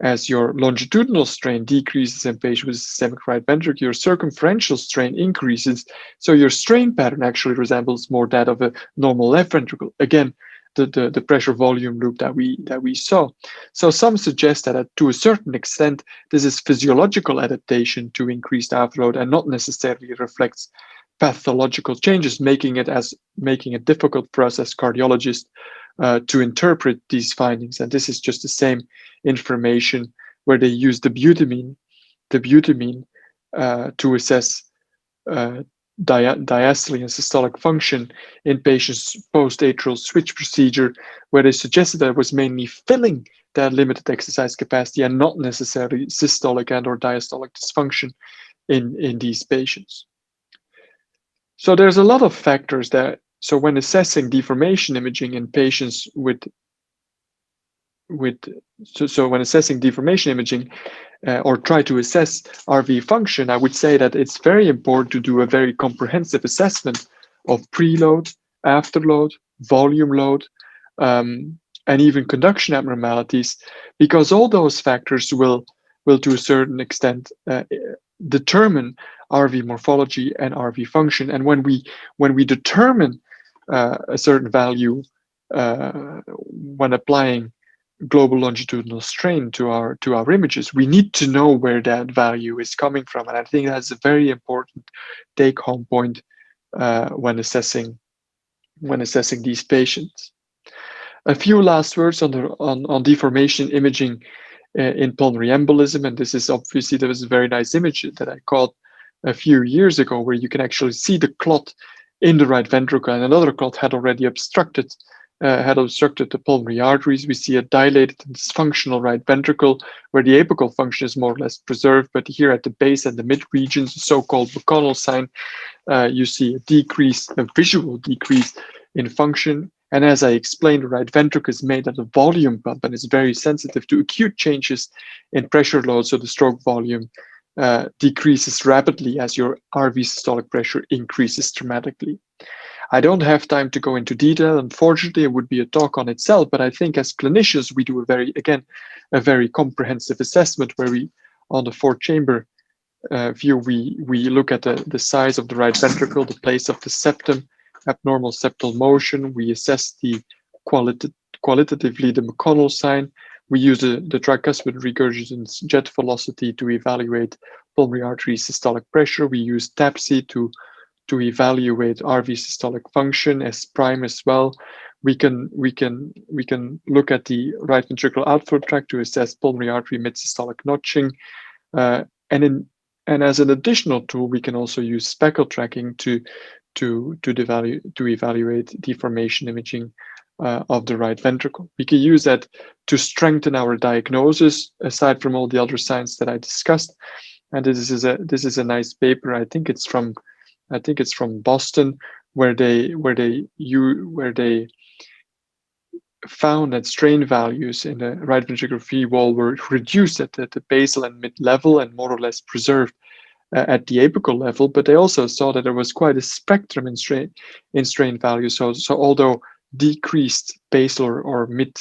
as your longitudinal strain decreases in patients with systemic right ventricle, your circumferential strain increases, so your strain pattern actually resembles more that of a normal left ventricle. Again, the pressure volume loop that we saw. So some suggest that to a certain extent, this is physiological adaptation to increased afterload and not necessarily reflects pathological changes, making it difficult for us as cardiologists to interpret these findings. And this is just the same information where they use the butamine to assess diastole and systolic function in patients post-atrial switch procedure, where they suggested that it was mainly filling that limited exercise capacity and not necessarily systolic and or diastolic dysfunction in these patients. So there's a lot of factors that, so when assessing deformation imaging in patients when assessing deformation imaging or try to assess RV function, I would say that it's very important to do a very comprehensive assessment of preload, afterload, volume load, and even conduction abnormalities, because all those factors will to a certain extent determine RV morphology and RV function. And when we determine a certain value when applying global longitudinal strain to our images, we need to know where that value is coming from. And I think that's a very important take-home point when assessing these patients. A few last words on deformation imaging in pulmonary embolism, and this is obviously, there was a very nice image that I caught a few years ago where you can actually see the clot in the right ventricle, and another clot had already obstructed the pulmonary arteries. We see a dilated and dysfunctional right ventricle where the apical function is more or less preserved, but here at the base and the mid regions, the so-called McConnell sign, you see a visual decrease in function. And as I explained, the right ventricle is made at a volume pump and is very sensitive to acute changes in pressure load, so the stroke volume decreases rapidly as your RV systolic pressure increases dramatically. I don't have time to go into detail. Unfortunately, it would be a talk on itself, but I think as clinicians, we do a very comprehensive assessment where we, on the 4-chamber view, we look at the size of the right ventricle, the place of the septum, abnormal septal motion. We assess the qualitatively the McConnell sign. We use the tricuspid regurgitance jet velocity to evaluate pulmonary artery systolic pressure. We use TAPSE to evaluate RV systolic function as prime as well. We can look at the right ventricular outflow tract to assess pulmonary artery mid-systolic notching, and as an additional tool, we can also use speckle tracking to evaluate deformation imaging of the right ventricle. We can use that to strengthen our diagnosis, aside from all the other signs that I discussed. And this is a nice paper. I think it's from Boston, where they found that strain values in the right ventricular free wall were reduced at the basal and mid level and more or less preserved at the apical level. But they also saw that there was quite a spectrum in strain values. So although decreased basal or mid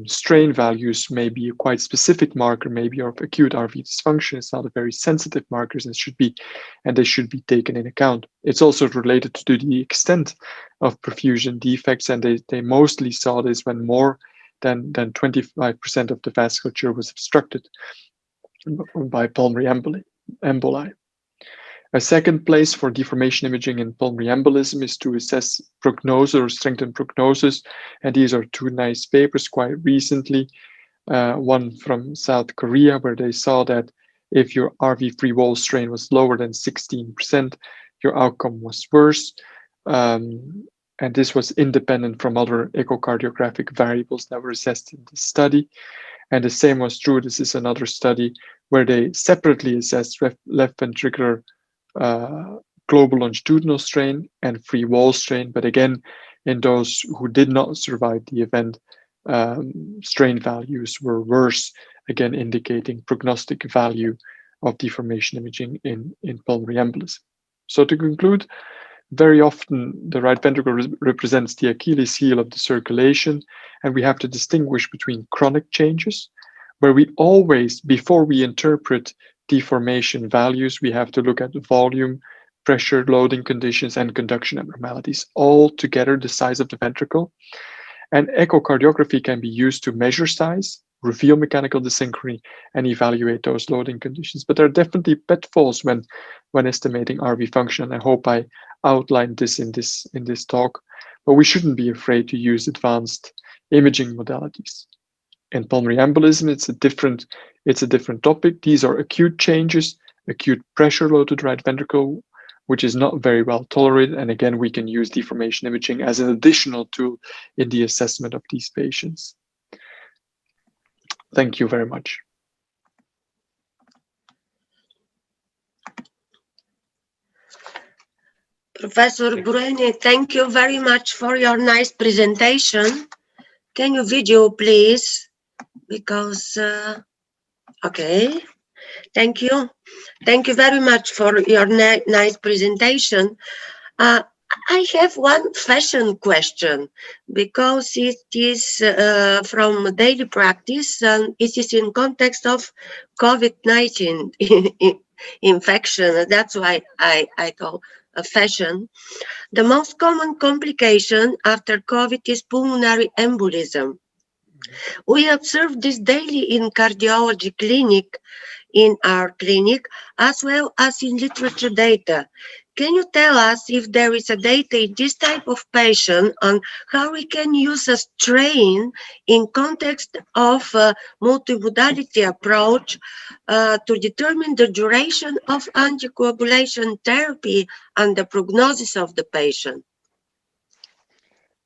strain values may be a quite specific marker, maybe of acute RV dysfunction, it's not a very sensitive marker, and they should be taken in account. It's also related to the extent of perfusion defects, and they mostly saw this when more than 25% of the vasculature was obstructed by pulmonary emboli. A second place for deformation imaging in pulmonary embolism is to assess prognosis or strengthen prognosis. And these are two nice papers quite recently. One from South Korea, where they saw that if your RV free wall strain was lower than 16%, your outcome was worse. And this was independent from other echocardiographic variables that were assessed in the study. And the same was true. This is another study where they separately assessed left ventricular global longitudinal strain and free wall strain. But again, in those who did not survive the event, strain values were worse, again indicating prognostic value of deformation imaging in pulmonary embolism. So to conclude, very often the right ventricle represents the Achilles heel of the circulation, and we have to distinguish between chronic changes, where we always, before we interpret deformation values, we have to look at volume, pressure, loading conditions, and conduction abnormalities, all together the size of the ventricle. And echocardiography can be used to measure size, reveal mechanical dyssynchrony, and evaluate those loading conditions. But there are definitely pitfalls when estimating RV function, and I hope I outlined this in this talk. But we shouldn't be afraid to use advanced imaging modalities. In pulmonary embolism, it's a different topic. These are acute changes, acute pressure loaded right ventricle, which is not very well tolerated. And again, we can use deformation imaging as an additional tool in the assessment of these patients. Thank you very much. Professor Brueni, thank you very much for your nice presentation. Can you video, please? Because, okay, thank you. Thank you very much for your nice presentation. I have one fashion question because it is from daily practice and it is in context of COVID-19 infection. That's why I call a fashion. The most common complication after COVID is pulmonary embolism. We observe this daily in cardiology clinic, in our clinic, as well as in literature data. Can you tell us if there is a data in this type of patient on how we can use a strain in context of a multimodality approach to determine the duration of anticoagulation therapy and the prognosis of the patient?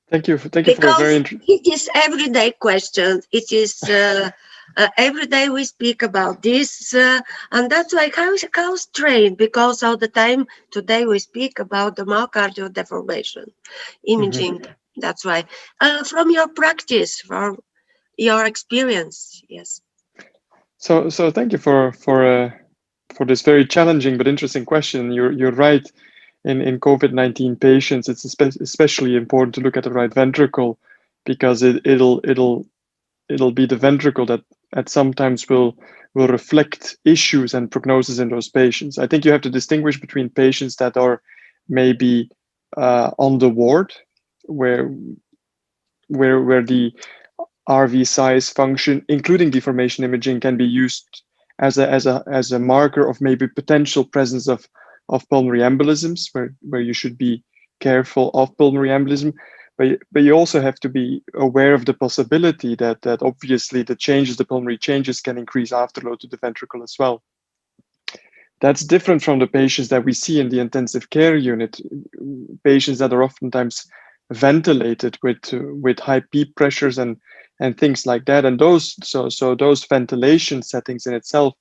Thank you for a Because very it is everyday question. It is every day we speak about this, and that's why how strained, because all the time today we speak about the myocardial deformation imaging. That's why from your practice, from your experience, yes. So thank you for this very challenging but interesting question. You're right. In COVID-19 patients, it's especially important to look at the right ventricle because it'll be the ventricle that sometimes will reflect issues and prognosis in those patients. I think you have to distinguish between patients that are maybe on the ward where the RV size function, including deformation imaging, can be used as a marker of maybe potential presence of pulmonary embolisms, where you should be careful of pulmonary embolism. But you also have to be aware of the possibility that obviously the pulmonary changes can increase afterload to the ventricle as well. That's different from the patients that we see in the intensive care unit, patients that are oftentimes ventilated with high peak pressures and things like that. And those ventilation settings in itself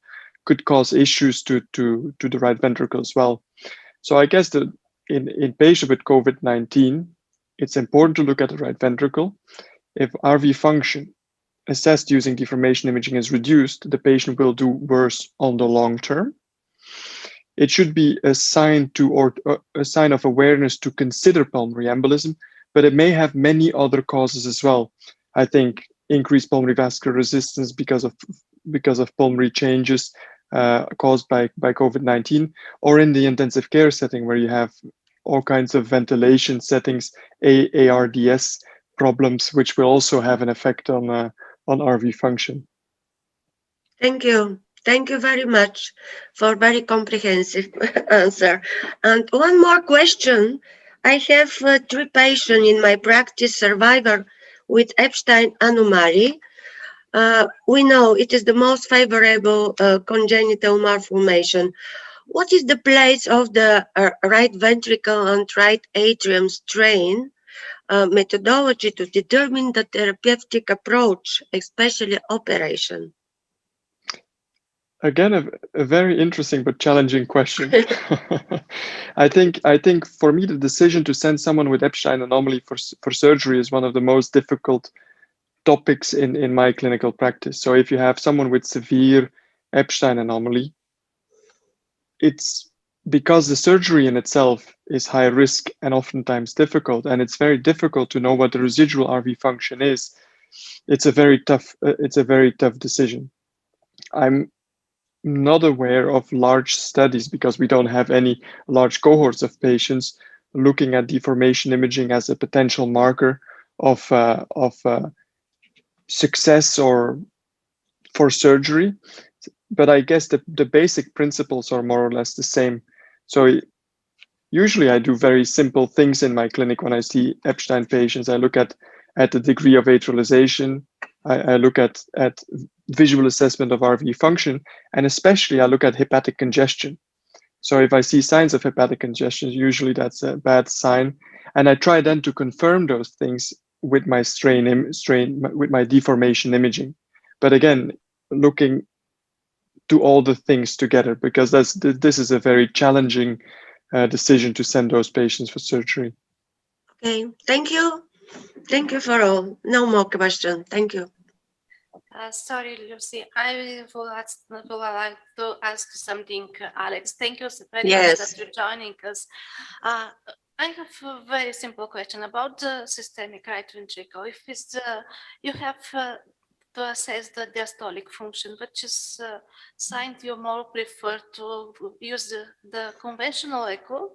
could cause issues to the right ventricle as well. So I guess that in patients with COVID-19, it's important to look at the right ventricle. If RV function assessed using deformation imaging is reduced, the patient will do worse on the long term. It should be a sign a sign of awareness to consider pulmonary embolism, but it may have many other causes as well. I think increased pulmonary vascular resistance because of pulmonary changes caused by COVID-19, or in the intensive care setting where you have all kinds of ventilation settings, ARDS problems, which will also have an effect on RV function. Thank you. Thank you very much for very comprehensive answer. And one more question. I have 3 patients in my practice, survivor with Epstein anomaly. We know it is the most favorable congenital malformation. What is the place of the right ventricle and right atrium strain methodology to determine the therapeutic approach, especially operation? Again, a very interesting but challenging question. I think for me, the decision to send someone with Epstein anomaly for surgery is one of the most difficult topics in my clinical practice. So if you have someone with severe Epstein anomaly, it's because the surgery in itself is high risk and oftentimes difficult, and it's very difficult to know what the residual RV function is. It's a very tough decision. I'm not aware of large studies because we don't have any large cohorts of patients looking at deformation imaging as a potential marker of success or for surgery. But I guess the basic principles are more or less the same. So usually I do very simple things in my clinic when I see Epstein patients. I look at the degree of atrialization. I look at visual assessment of RV function, and especially I look at hepatic congestion. So if I see signs of hepatic congestion, usually that's a bad sign. And I try then to confirm those things with my with my deformation imaging. But again, looking to all the things together, because this is a very challenging decision to send those patients for surgery. Okay, thank you. Thank you for all. No more questions. Thank you. Sorry, Lucy. I would like to ask something, Alex. Thank you very much that you're joining us. I have a very simple question about the systemic right ventricle. If it's you have to assess the diastolic function, which is sign you more prefer to use the conventional echo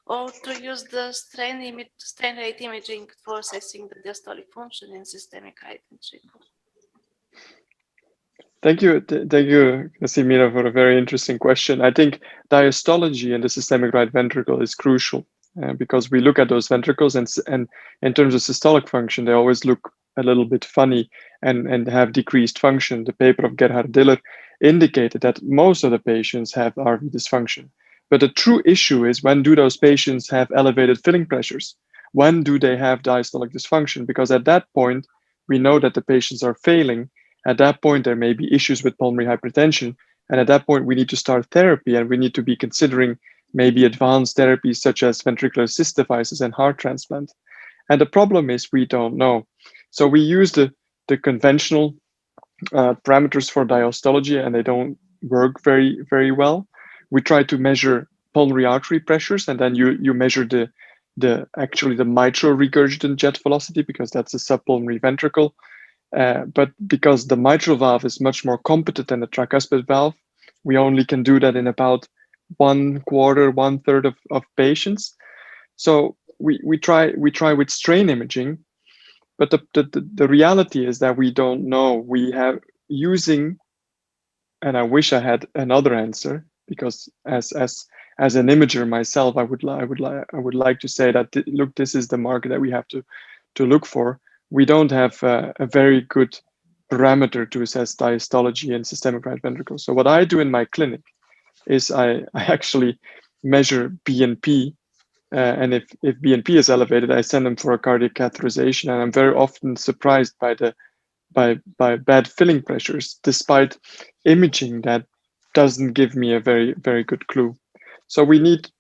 or to use the strain rate imaging for assessing the diastolic function in systemic right ventricle? Thank you, Casimira, for a very interesting question. I think diastology in the systemic right ventricle is crucial because we look at those ventricles and in terms of systolic function, they always look a little bit funny and have decreased function. The paper of Gerhard Diller indicated that most of the patients have RV dysfunction. But the true issue is, when do those patients have elevated filling pressures? When do they have diastolic dysfunction? Because at that point, we know that the patients are failing. At that point, there may be issues with pulmonary hypertension. And at that point, we need to start therapy, and we need to be considering maybe advanced therapies such as ventricular assist devices and heart transplant. And the problem is we don't know. So we use the conventional parameters for diastology, and they don't work very, very well. We try to measure pulmonary artery pressures, and then you measure actually the mitral regurgitant jet velocity, because that's a subpulmonary ventricle. But because the mitral valve is much more competent than the tricuspid valve, we only can do that in about 1/4, 1/3 of patients. So we try with strain imaging, but the reality is that we don't know. We have using, and I wish I had another answer, because as an imager myself, I would like to say that look, this is the market that we have to look for. We don't have a very good parameter to assess diastology in systemic right ventricle. So what I do in my clinic is I actually measure BNP, and if BNP is elevated, I send them for a cardiac catheterization, and I'm very often surprised by bad filling pressures, despite imaging that doesn't give me a very, very good clue. So we need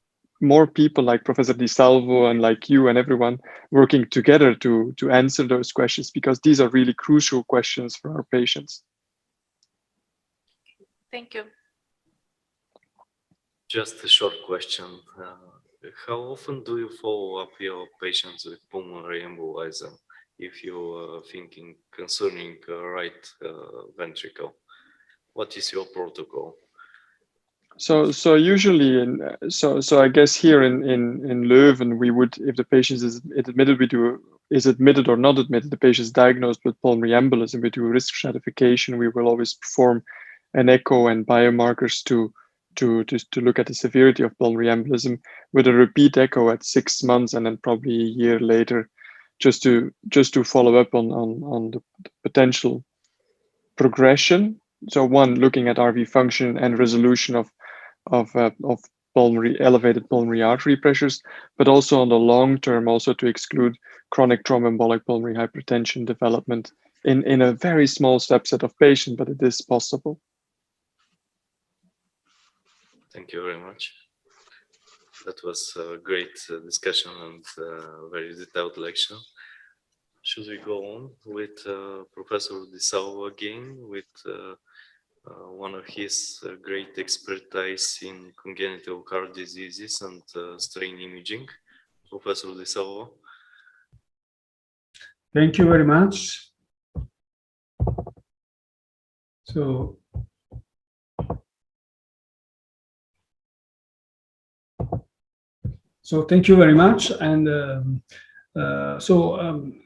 more people like Professor Di Salvo and like you and everyone working together to answer those questions, because these are really crucial questions for our patients. Thank you. Just a short question. How often do you follow up your patients with pulmonary embolism if you are thinking concerning right ventricle? What is your protocol? So usually, I guess here in Leuven, we would, if the patient is admitted or not admitted, the patient is diagnosed with pulmonary embolism, we do risk stratification. We will always perform an echo and biomarkers to look at the severity of pulmonary embolism, with a repeat echo at 6 months and then probably a year later, just to follow up on the potential progression. So one, looking at RV function and resolution of elevated pulmonary artery pressures, but also on the long term, also to exclude chronic thromboembolic pulmonary hypertension development in a very small subset of patients, but it is possible. Thank you very much. That was a great discussion and very detailed lecture. Should we go on with Professor Di Salvo again with one of his great expertise in congenital heart diseases and strain imaging? Professor Di Salvo. Thank you very much. So thank you very much. And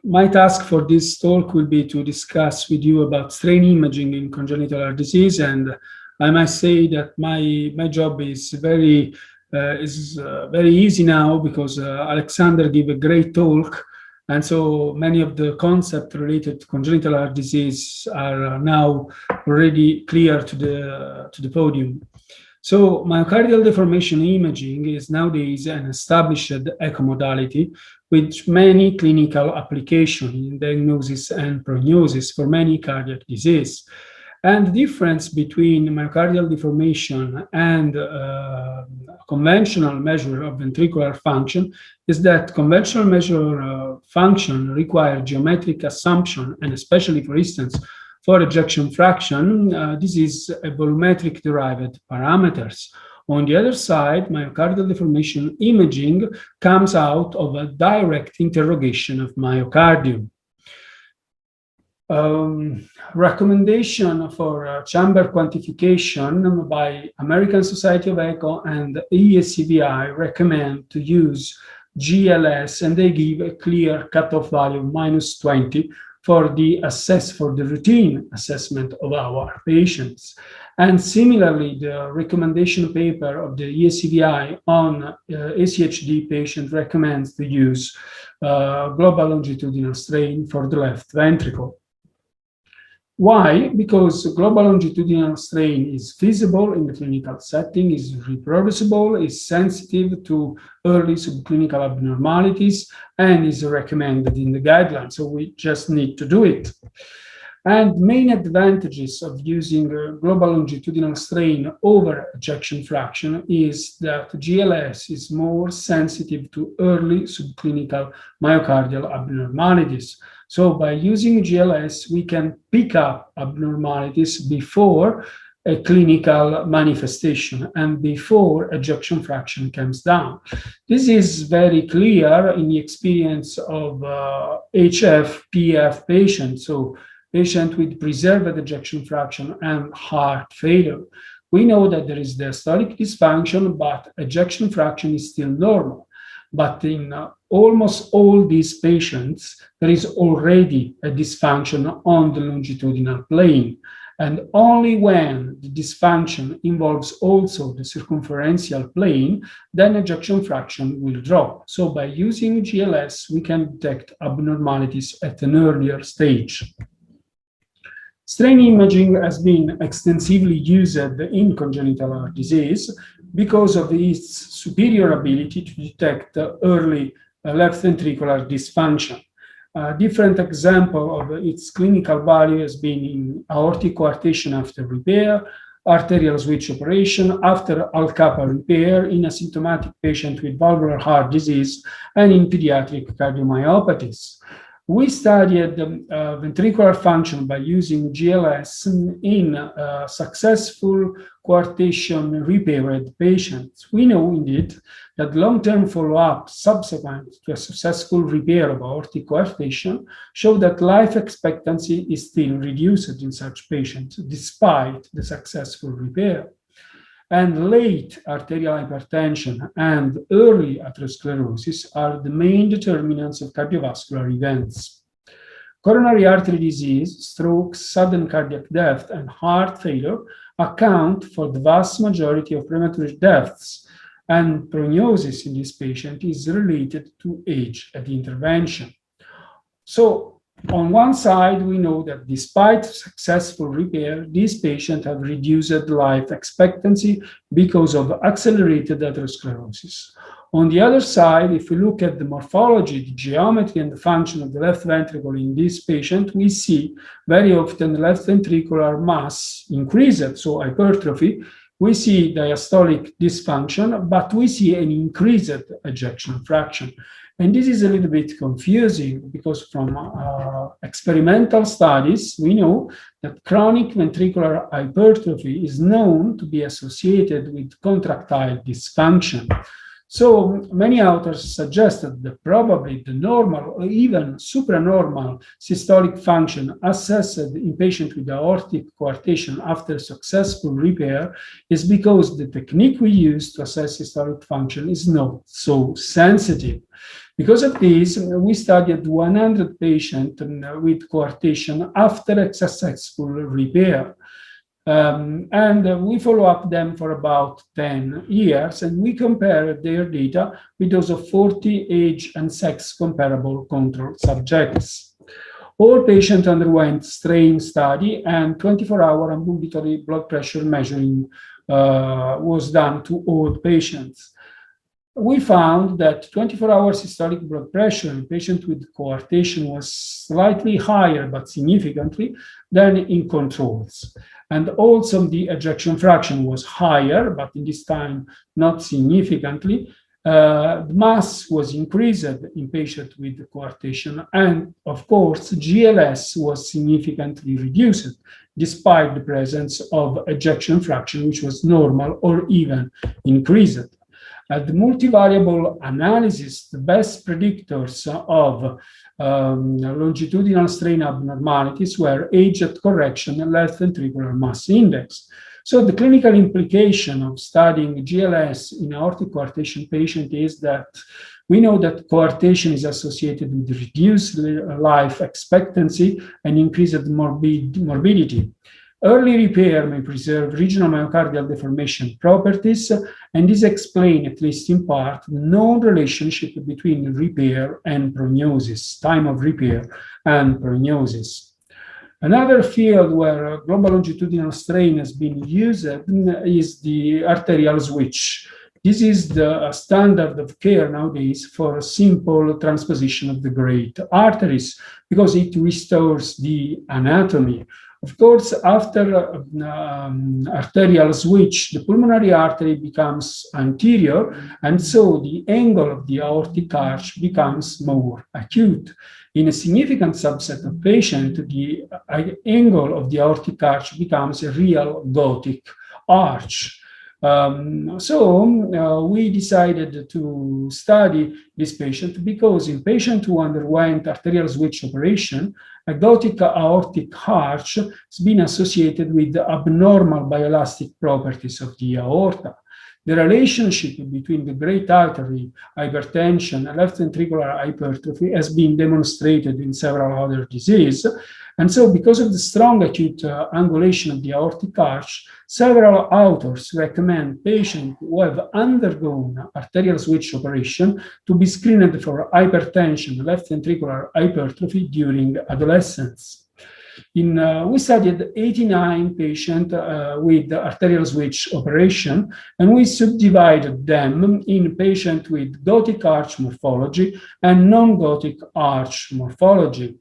my task for this talk will be to discuss with you about strain imaging in congenital heart disease. And I must say that my job is very easy now, because Alexander gave a great talk. And so many of the concepts related to congenital heart disease are now already clear to the podium. So myocardial deformation imaging is nowadays an established echo modality with many clinical applications in diagnosis and prognosis for many cardiac disease. And the difference between myocardial deformation and conventional measure of ventricular function is that conventional measure function require geometric assumption, and especially, for instance, for ejection fraction, this is a volumetric derived parameters. On the other side, myocardial deformation imaging comes out of a direct interrogation of myocardium. Recommendation for chamber quantification by American Society of Echo and ESCVI recommend to use GLS, and they give a clear cutoff value of -20 for the routine assessment of our patients. And similarly, the recommendation paper of the ESCVI on ACHD patient recommends the use global longitudinal strain for the left ventricle. Why? Because global longitudinal strain is feasible in the clinical setting, is reproducible, is sensitive to early subclinical abnormalities, and is recommended in the guidelines. So we just need to do it. And main advantages of using global longitudinal strain over ejection fraction is that GLS is more sensitive to early subclinical myocardial abnormalities. So by using GLS, we can pick up abnormalities before a clinical manifestation and before ejection fraction comes down. This is very clear in the experience of HF-PF patients, so patient with preserved ejection fraction and heart failure. We know that there is diastolic dysfunction, but ejection fraction is still normal. But in almost all these patients, there is already a dysfunction on the longitudinal plane. And only when the dysfunction involves also the circumferential plane, then ejection fraction will drop. So by using GLS, we can detect abnormalities at an earlier stage. Strain imaging has been extensively used in congenital heart disease because of its superior ability to detect early left ventricular dysfunction. A different example of its clinical value has been in aortic coarctation after repair, arterial switch operation after Alcapa repair in asymptomatic patient with valvular heart disease and in pediatric cardiomyopathies. We studied ventricular function by using GLS in successful coarctation repaired patients. We know indeed that long-term follow-up subsequent to a successful repair of aortic coarctation show that life expectancy is still reduced in such patients despite the successful repair. And late arterial hypertension and early atherosclerosis are the main determinants of cardiovascular events. Coronary artery disease, stroke, sudden cardiac death, and heart failure account for the vast majority of premature deaths, and prognosis in this patient is related to age at intervention. So, on one side, we know that despite successful repair, these patients have reduced life expectancy because of accelerated atherosclerosis. On the other side, if we look at the morphology, the geometry, and the function of the left ventricle in this patient, we see very often left ventricular mass increased, so hypertrophy. We see diastolic dysfunction, but we see an increased ejection fraction. And this is a little bit confusing because from experimental studies, we know that chronic ventricular hypertrophy is known to be associated with contractile dysfunction. So many authors suggested that probably the normal or even supranormal systolic function assessed in patients with aortic coarctation after successful repair is because the technique we use to assess systolic function is not so sensitive. Because of this, we studied 100 patients with coarctation after a successful repair. And we follow up them for about 10 years, and we compare their data with those of 40 age and sex comparable control subjects. All patients underwent strain study, and 24-hour ambulatory blood pressure measuring was done to all patients. We found that 24-hour systolic blood pressure in patients with coarctation was slightly higher, but significantly, than in controls. And also the ejection fraction was higher, but in this time not significantly. The mass was increased in patients with coarctation, and of course, GLS was significantly reduced despite the presence of ejection fraction, which was normal or even increased. At the multivariable analysis, the best predictors of longitudinal strain abnormalities were age at correction and left ventricular mass index. So the clinical implication of studying GLS in aortic coarctation patient is that we know that coarctation is associated with reduced life expectancy and increased morbidity. Early repair may preserve regional myocardial deformation properties, and this explains, at least in part, the known relationship between repair and prognosis, time of repair and prognosis. Another field where global longitudinal strain has been used is the arterial switch. This is the standard of care nowadays for a simple transposition of the great arteries because it restores the anatomy. Of course, after arterial switch, the pulmonary artery becomes anterior, and so the angle of the aortic arch becomes more acute. In a significant subset of patients, the angle of the aortic arch becomes a real Gothic arch. We decided to study this patient because in patients who underwent arterial switch operation, a Gothic aortic arch has been associated with the abnormal bioelastic properties of the aorta. The relationship between the great artery, hypertension, and left ventricular hypertrophy has been demonstrated in several other diseases. And so because of the strong acute angulation of the aortic arch, several authors recommend patients who have undergone arterial switch operation to be screened for hypertension, left ventricular hypertrophy during adolescence. We studied 89 patients with arterial switch operation, and we subdivided them in patients with Gothic arch morphology and non-Gothic arch morphology.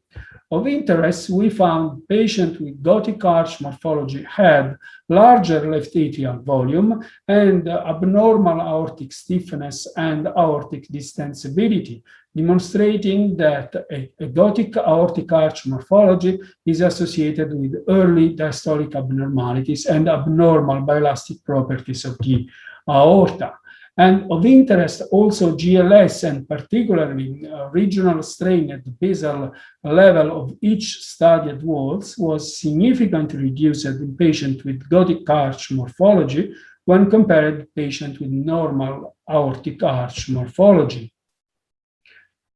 Of interest, we found patients with Gothic arch morphology had larger left atrial volume and abnormal aortic stiffness and aortic distensibility, demonstrating that a Gothic aortic arch morphology is associated with early diastolic abnormalities and abnormal bioelastic properties of the aorta. And of interest, also GLS and particularly regional strain at the basal level of each studied walls was significantly reduced in patients with Gothic arch morphology when compared to patients with normal aortic arch morphology.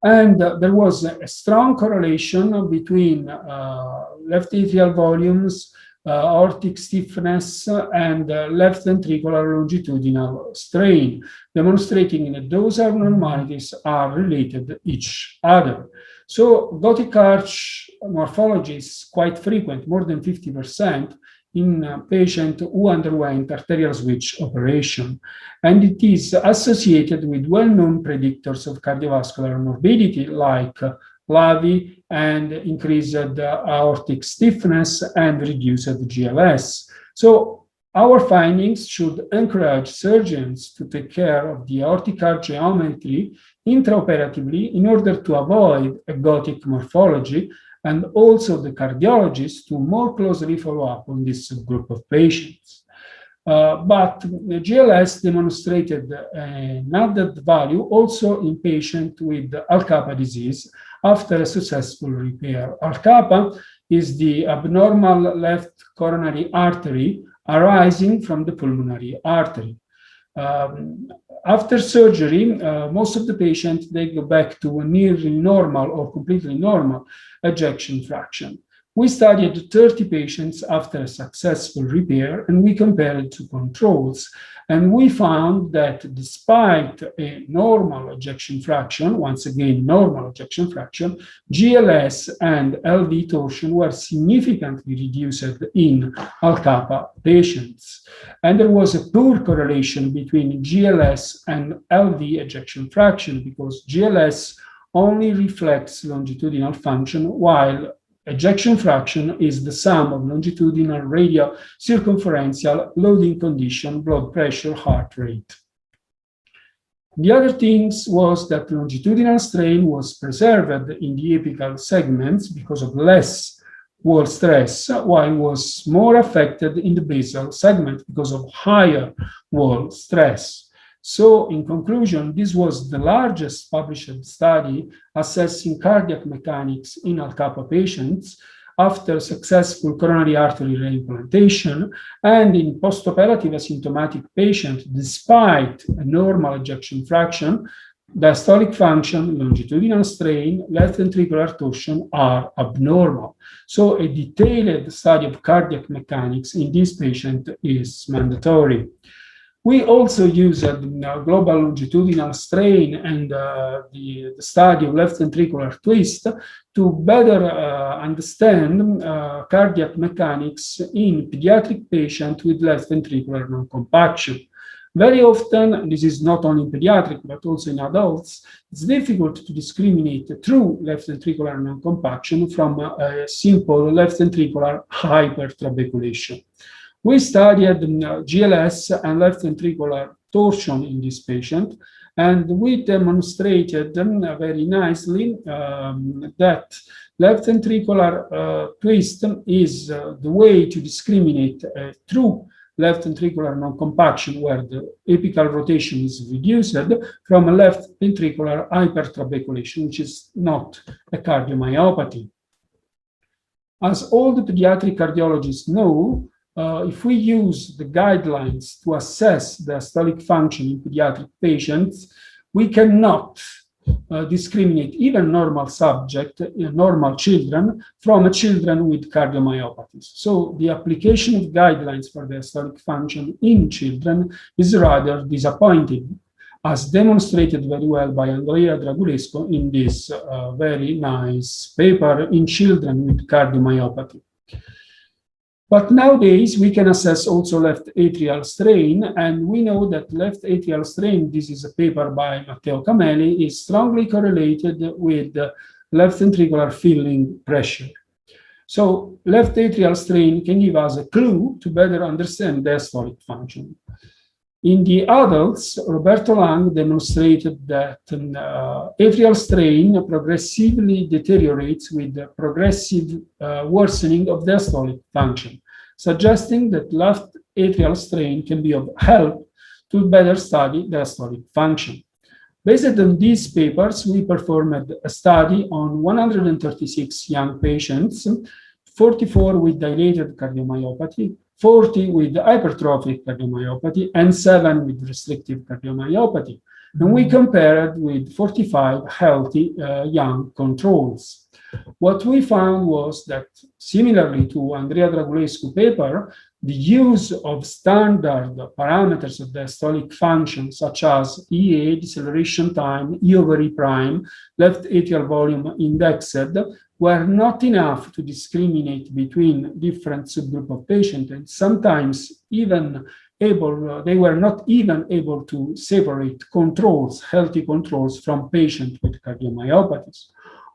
And there was a strong correlation between left atrial volumes, aortic stiffness, and left ventricular longitudinal strain, demonstrating that those abnormalities are related to each other. So Gothic arch morphology is quite frequent, more than 50%, in patients who underwent arterial switch operation. And it is associated with well-known predictors of cardiovascular morbidity like LAVI and increased aortic stiffness and reduced GLS. So our findings should encourage surgeons to take care of the aortic arch geometry intraoperatively in order to avoid a Gothic morphology, and also the cardiologists to more closely follow up on this group of patients. But the GLS demonstrated an added value also in patients with Al-Kappa disease after a successful repair. Al-Kappa is the abnormal left coronary artery arising from the pulmonary artery. After surgery, most of the patients, they go back to a nearly normal or completely normal ejection fraction. We studied 30 patients after a successful repair, and we compared to controls. And we found that despite a normal ejection fraction, once again, normal ejection fraction, GLS and LV torsion were significantly reduced in Al-Kappa patients. And there was a poor correlation between GLS and LV ejection fraction because GLS only reflects longitudinal function, while ejection fraction is the sum of longitudinal, radial, circumferential, loading condition, blood pressure, heart rate. The other things was that longitudinal strain was preserved in the apical segments because of less wall stress, while was more affected in the basal segment because of higher wall stress. So in conclusion, this was the largest published study assessing cardiac mechanics in Al-Kappa patients after successful coronary artery reimplantation and in postoperative asymptomatic patients despite a normal ejection fraction, diastolic function, longitudinal strain, left ventricular torsion are abnormal. So a detailed study of cardiac mechanics in this patient is mandatory. We also used global longitudinal strain and the study of left ventricular twist to better understand cardiac mechanics in pediatric patients with left ventricular non-compaction. Very often, this is not only in pediatric, but also in adults, it's difficult to discriminate true left ventricular non-compaction from a simple left ventricular hypertrabeculation. We studied GLS and left ventricular torsion in this patient, and we demonstrated very nicely that left ventricular twist is the way to discriminate a true left ventricular non-compaction where the apical rotation is reduced from a left ventricular hypertrabeculation, which is not a cardiomyopathy. As all the pediatric cardiologists know, if we use the guidelines to assess the diastolic function in pediatric patients, we cannot discriminate even normal subject, normal children, from children with cardiomyopathies. So the application of guidelines for the diastolic function in children is rather disappointing, as demonstrated very well by Andrea Dragulescu in this very nice paper in children with cardiomyopathy. But nowadays, we can assess also left atrial strain, and we know that left atrial strain, this is a paper by Matteo Camelli, is strongly correlated with left ventricular filling pressure. So left atrial strain can give us a clue to better understand diastolic function. In the adults, Roberto Lang demonstrated that atrial strain progressively deteriorates with the progressive worsening of diastolic function, suggesting that left atrial strain can be of help to better study diastolic function. Based on these papers, we performed a study on 136 young patients, 44 with dilated cardiomyopathy, 40 with hypertrophic cardiomyopathy, and 7 with restrictive cardiomyopathy. And we compared with 45 healthy young controls. What we found was that, similarly to Andrea Dragulescu paper, the use of standard parameters of diastolic function, such as EA, deceleration time, E over E prime, left atrial volume indexed, were not enough to discriminate between different subgroups of patients, and sometimes even they were not even able to separate controls, healthy controls, from patients with cardiomyopathies.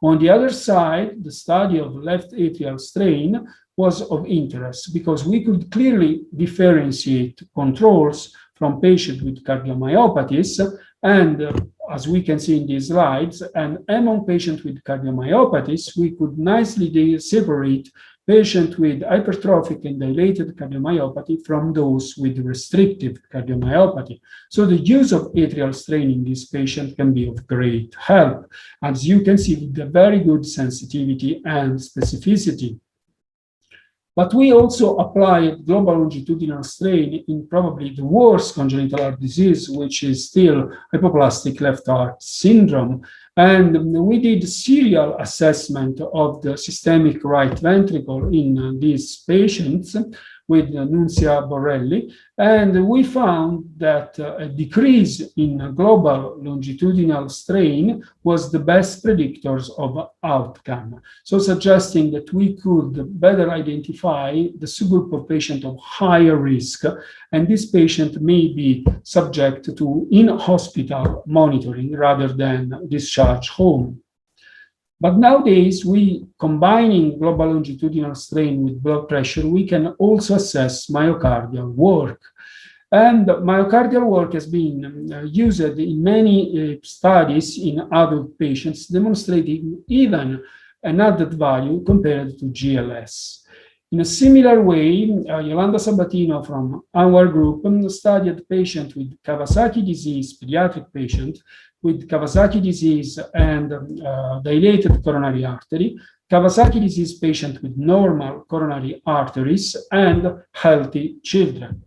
On the other side, the study of left atrial strain was of interest because we could clearly differentiate controls from patients with cardiomyopathies, and as we can see in these slides, and among patients with cardiomyopathies, we could nicely separate patients with hypertrophic and dilated cardiomyopathy from those with restrictive cardiomyopathy. So the use of atrial strain in this patient can be of great help, as you can see, with a very good sensitivity and specificity. But we also applied global longitudinal strain in probably the worst congenital heart disease, which is still hypoplastic left heart syndrome. And we did serial assessment of the systemic right ventricle in these patients with Nunzia Borrelli. And we found that a decrease in global longitudinal strain was the best predictors of outcome. So suggesting that we could better identify the subgroup of patients of higher risk, and this patient may be subject to in-hospital monitoring rather than discharge home. But nowadays, combining global longitudinal strain with blood pressure, we can also assess myocardial work. And myocardial work has been used in many studies in adult patients, demonstrating even an added value compared to GLS. In a similar way, Yolanda Sabatino from our group studied patients with Kawasaki disease, pediatric patient with Kawasaki disease and dilated coronary artery, Kawasaki disease patient with normal coronary arteries, and healthy children.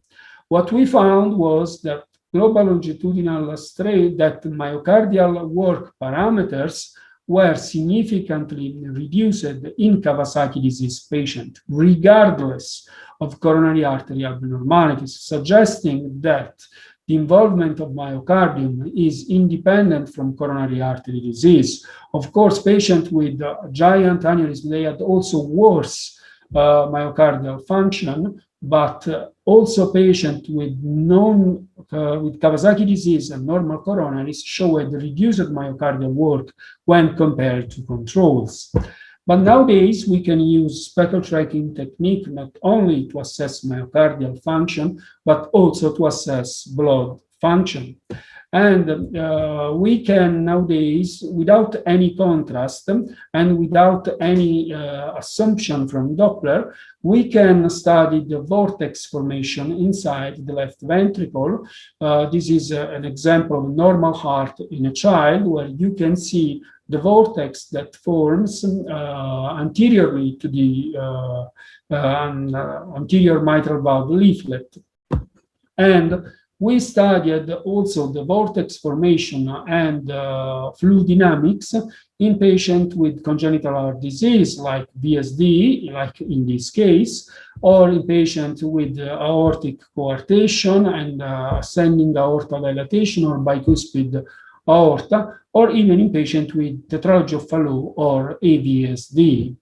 What we found was that global longitudinal strain, that myocardial work parameters were significantly reduced in Kawasaki disease patient, regardless of coronary artery abnormalities, suggesting that the involvement of myocardium is independent from coronary artery disease. Of course, patients with giant aneurysm, they had also worse myocardial function, but also patients with with Kawasaki disease and normal coronaries showed reduced myocardial work when compared to controls. But nowadays, we can use speckle tracking technique not only to assess myocardial function, but also to assess blood function. And we can nowadays, without any contrast and without any assumption from Doppler, we can study the vortex formation inside the left ventricle. This is an example of a normal heart in a child, where you can see the vortex that forms anteriorly to the anterior mitral valve leaflet. And we studied also the vortex formation and fluid dynamics in patients with congenital heart disease, like VSD, like in this case, or in patients with aortic coarctation and ascending aorta dilatation or bicuspid aorta, or even in patients with tetralogy of Fallot or AVSD.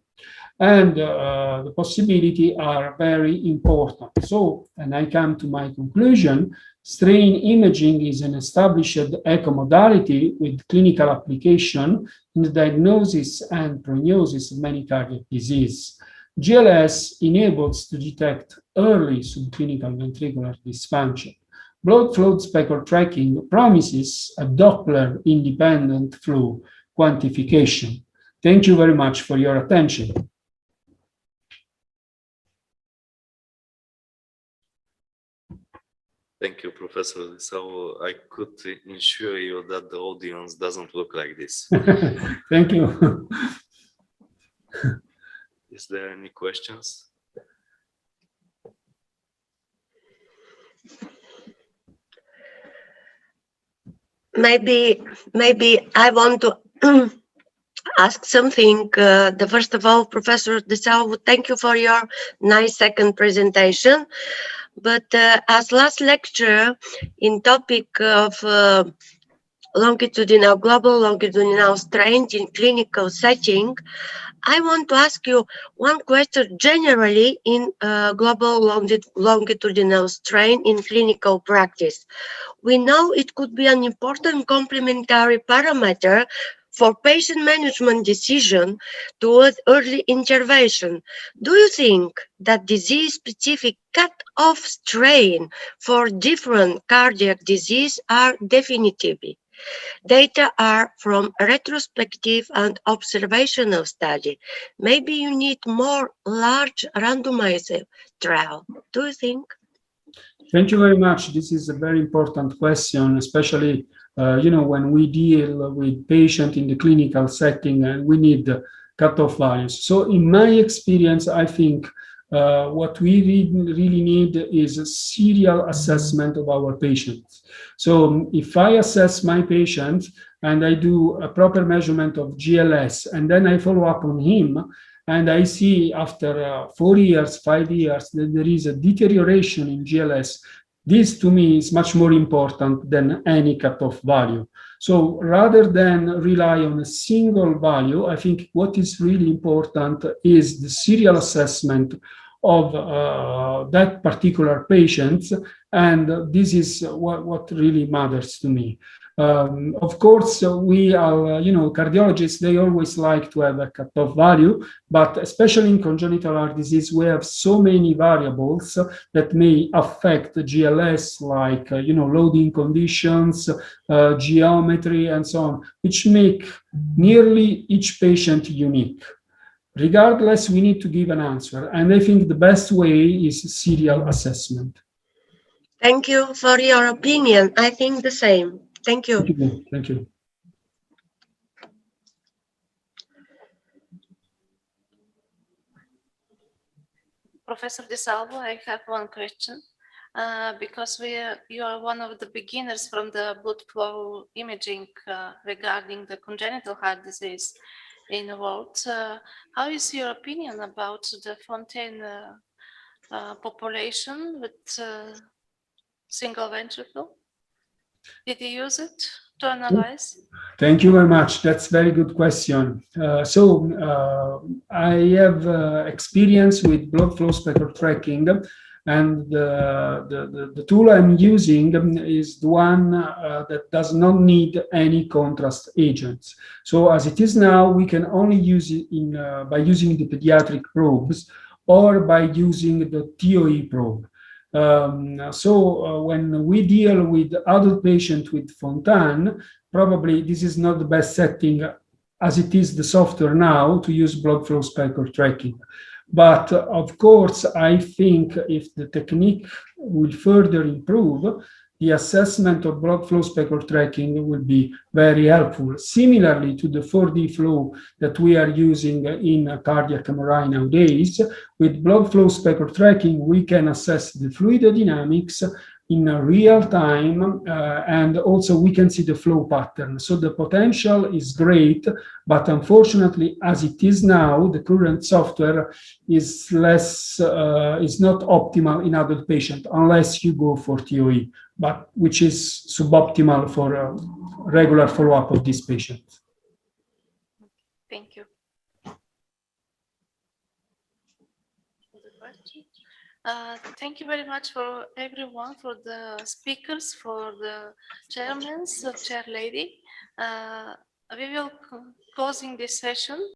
And the possibility are very important. So, and I come to my conclusion, strain imaging is an established echo modality with clinical application in the diagnosis and prognosis of many cardiac disease. GLS enables to detect early subclinical ventricular dysfunction. Blood flow speckle tracking promises a Doppler independent flow quantification. Thank you very much for your attention. Thank you, Professor Lisao. I could ensure you that the audience doesn't look like this. Thank you. Is there any questions? Maybe I want to ask something. First of all, Professor Lisao, thank you for your nice second presentation. But as last lecture in topic of global longitudinal strain in clinical setting, I want to ask you one question generally in global longitudinal strain in clinical practice. We know it could be an important complementary parameter for patient management decision towards early intervention. Do you think that disease-specific cut-off strain for different cardiac disease are definitive? Data are from retrospective and observational study. Maybe you need more large randomized trial. Do you think? Thank you very much. This is a very important question, especially when we deal with patients in the clinical setting and we need cutoff values. So in my experience, I think what we really need is a serial assessment of our patients. So if I assess my patient and I do a proper measurement of GLS, and then I follow up on him, and I see after 4 years, 5 years, that there is a deterioration in GLS, this to me is much more important than any cutoff value. So rather than rely on a single value, I think what is really important is the serial assessment of that particular patient, and this is what really matters to me. Of course, we are, cardiologists, they always like to have a cutoff value, but especially in congenital heart disease, we have so many variables that may affect the GLS, like, loading conditions, geometry, and so on, which make nearly each patient unique. Regardless, we need to give an answer. And I think the best way is serial assessment. Thank you for your opinion. I think the same. Thank you. Thank you. Thank you. Professor De Salvo, I have one question. Because you are one of the beginners from the blood flow imaging regarding the congenital heart disease in the world. How is your opinion about the Fontaine population with single ventricle? Did you use it to analyze? Thank you very much. That's a very good question. I have experience with blood flow spectral tracking, and the tool I'm using is the one that does not need any contrast agents. So as it is now, we can only use it by using the pediatric probes or by using the TOE probe. When we deal with adult patients with Fontaine, probably this is not the best setting as it is the software now to use blood flow spectral tracking. But of course, I think if the technique will further improve, the assessment of blood flow spectral tracking will be very helpful, similarly to the 4D flow that we are using in cardiac MRI nowadays. With blood flow spectral tracking, we can assess the fluid dynamics in real time, and also we can see the flow pattern. So the potential is great, but unfortunately, as it is now, the current software is not optimal in adult patients unless you go for TOE, but which is suboptimal for regular follow-up of this patient. Thank you. Thank you very much for everyone, for the speakers, for the chairmen, chair lady. We will closing this session.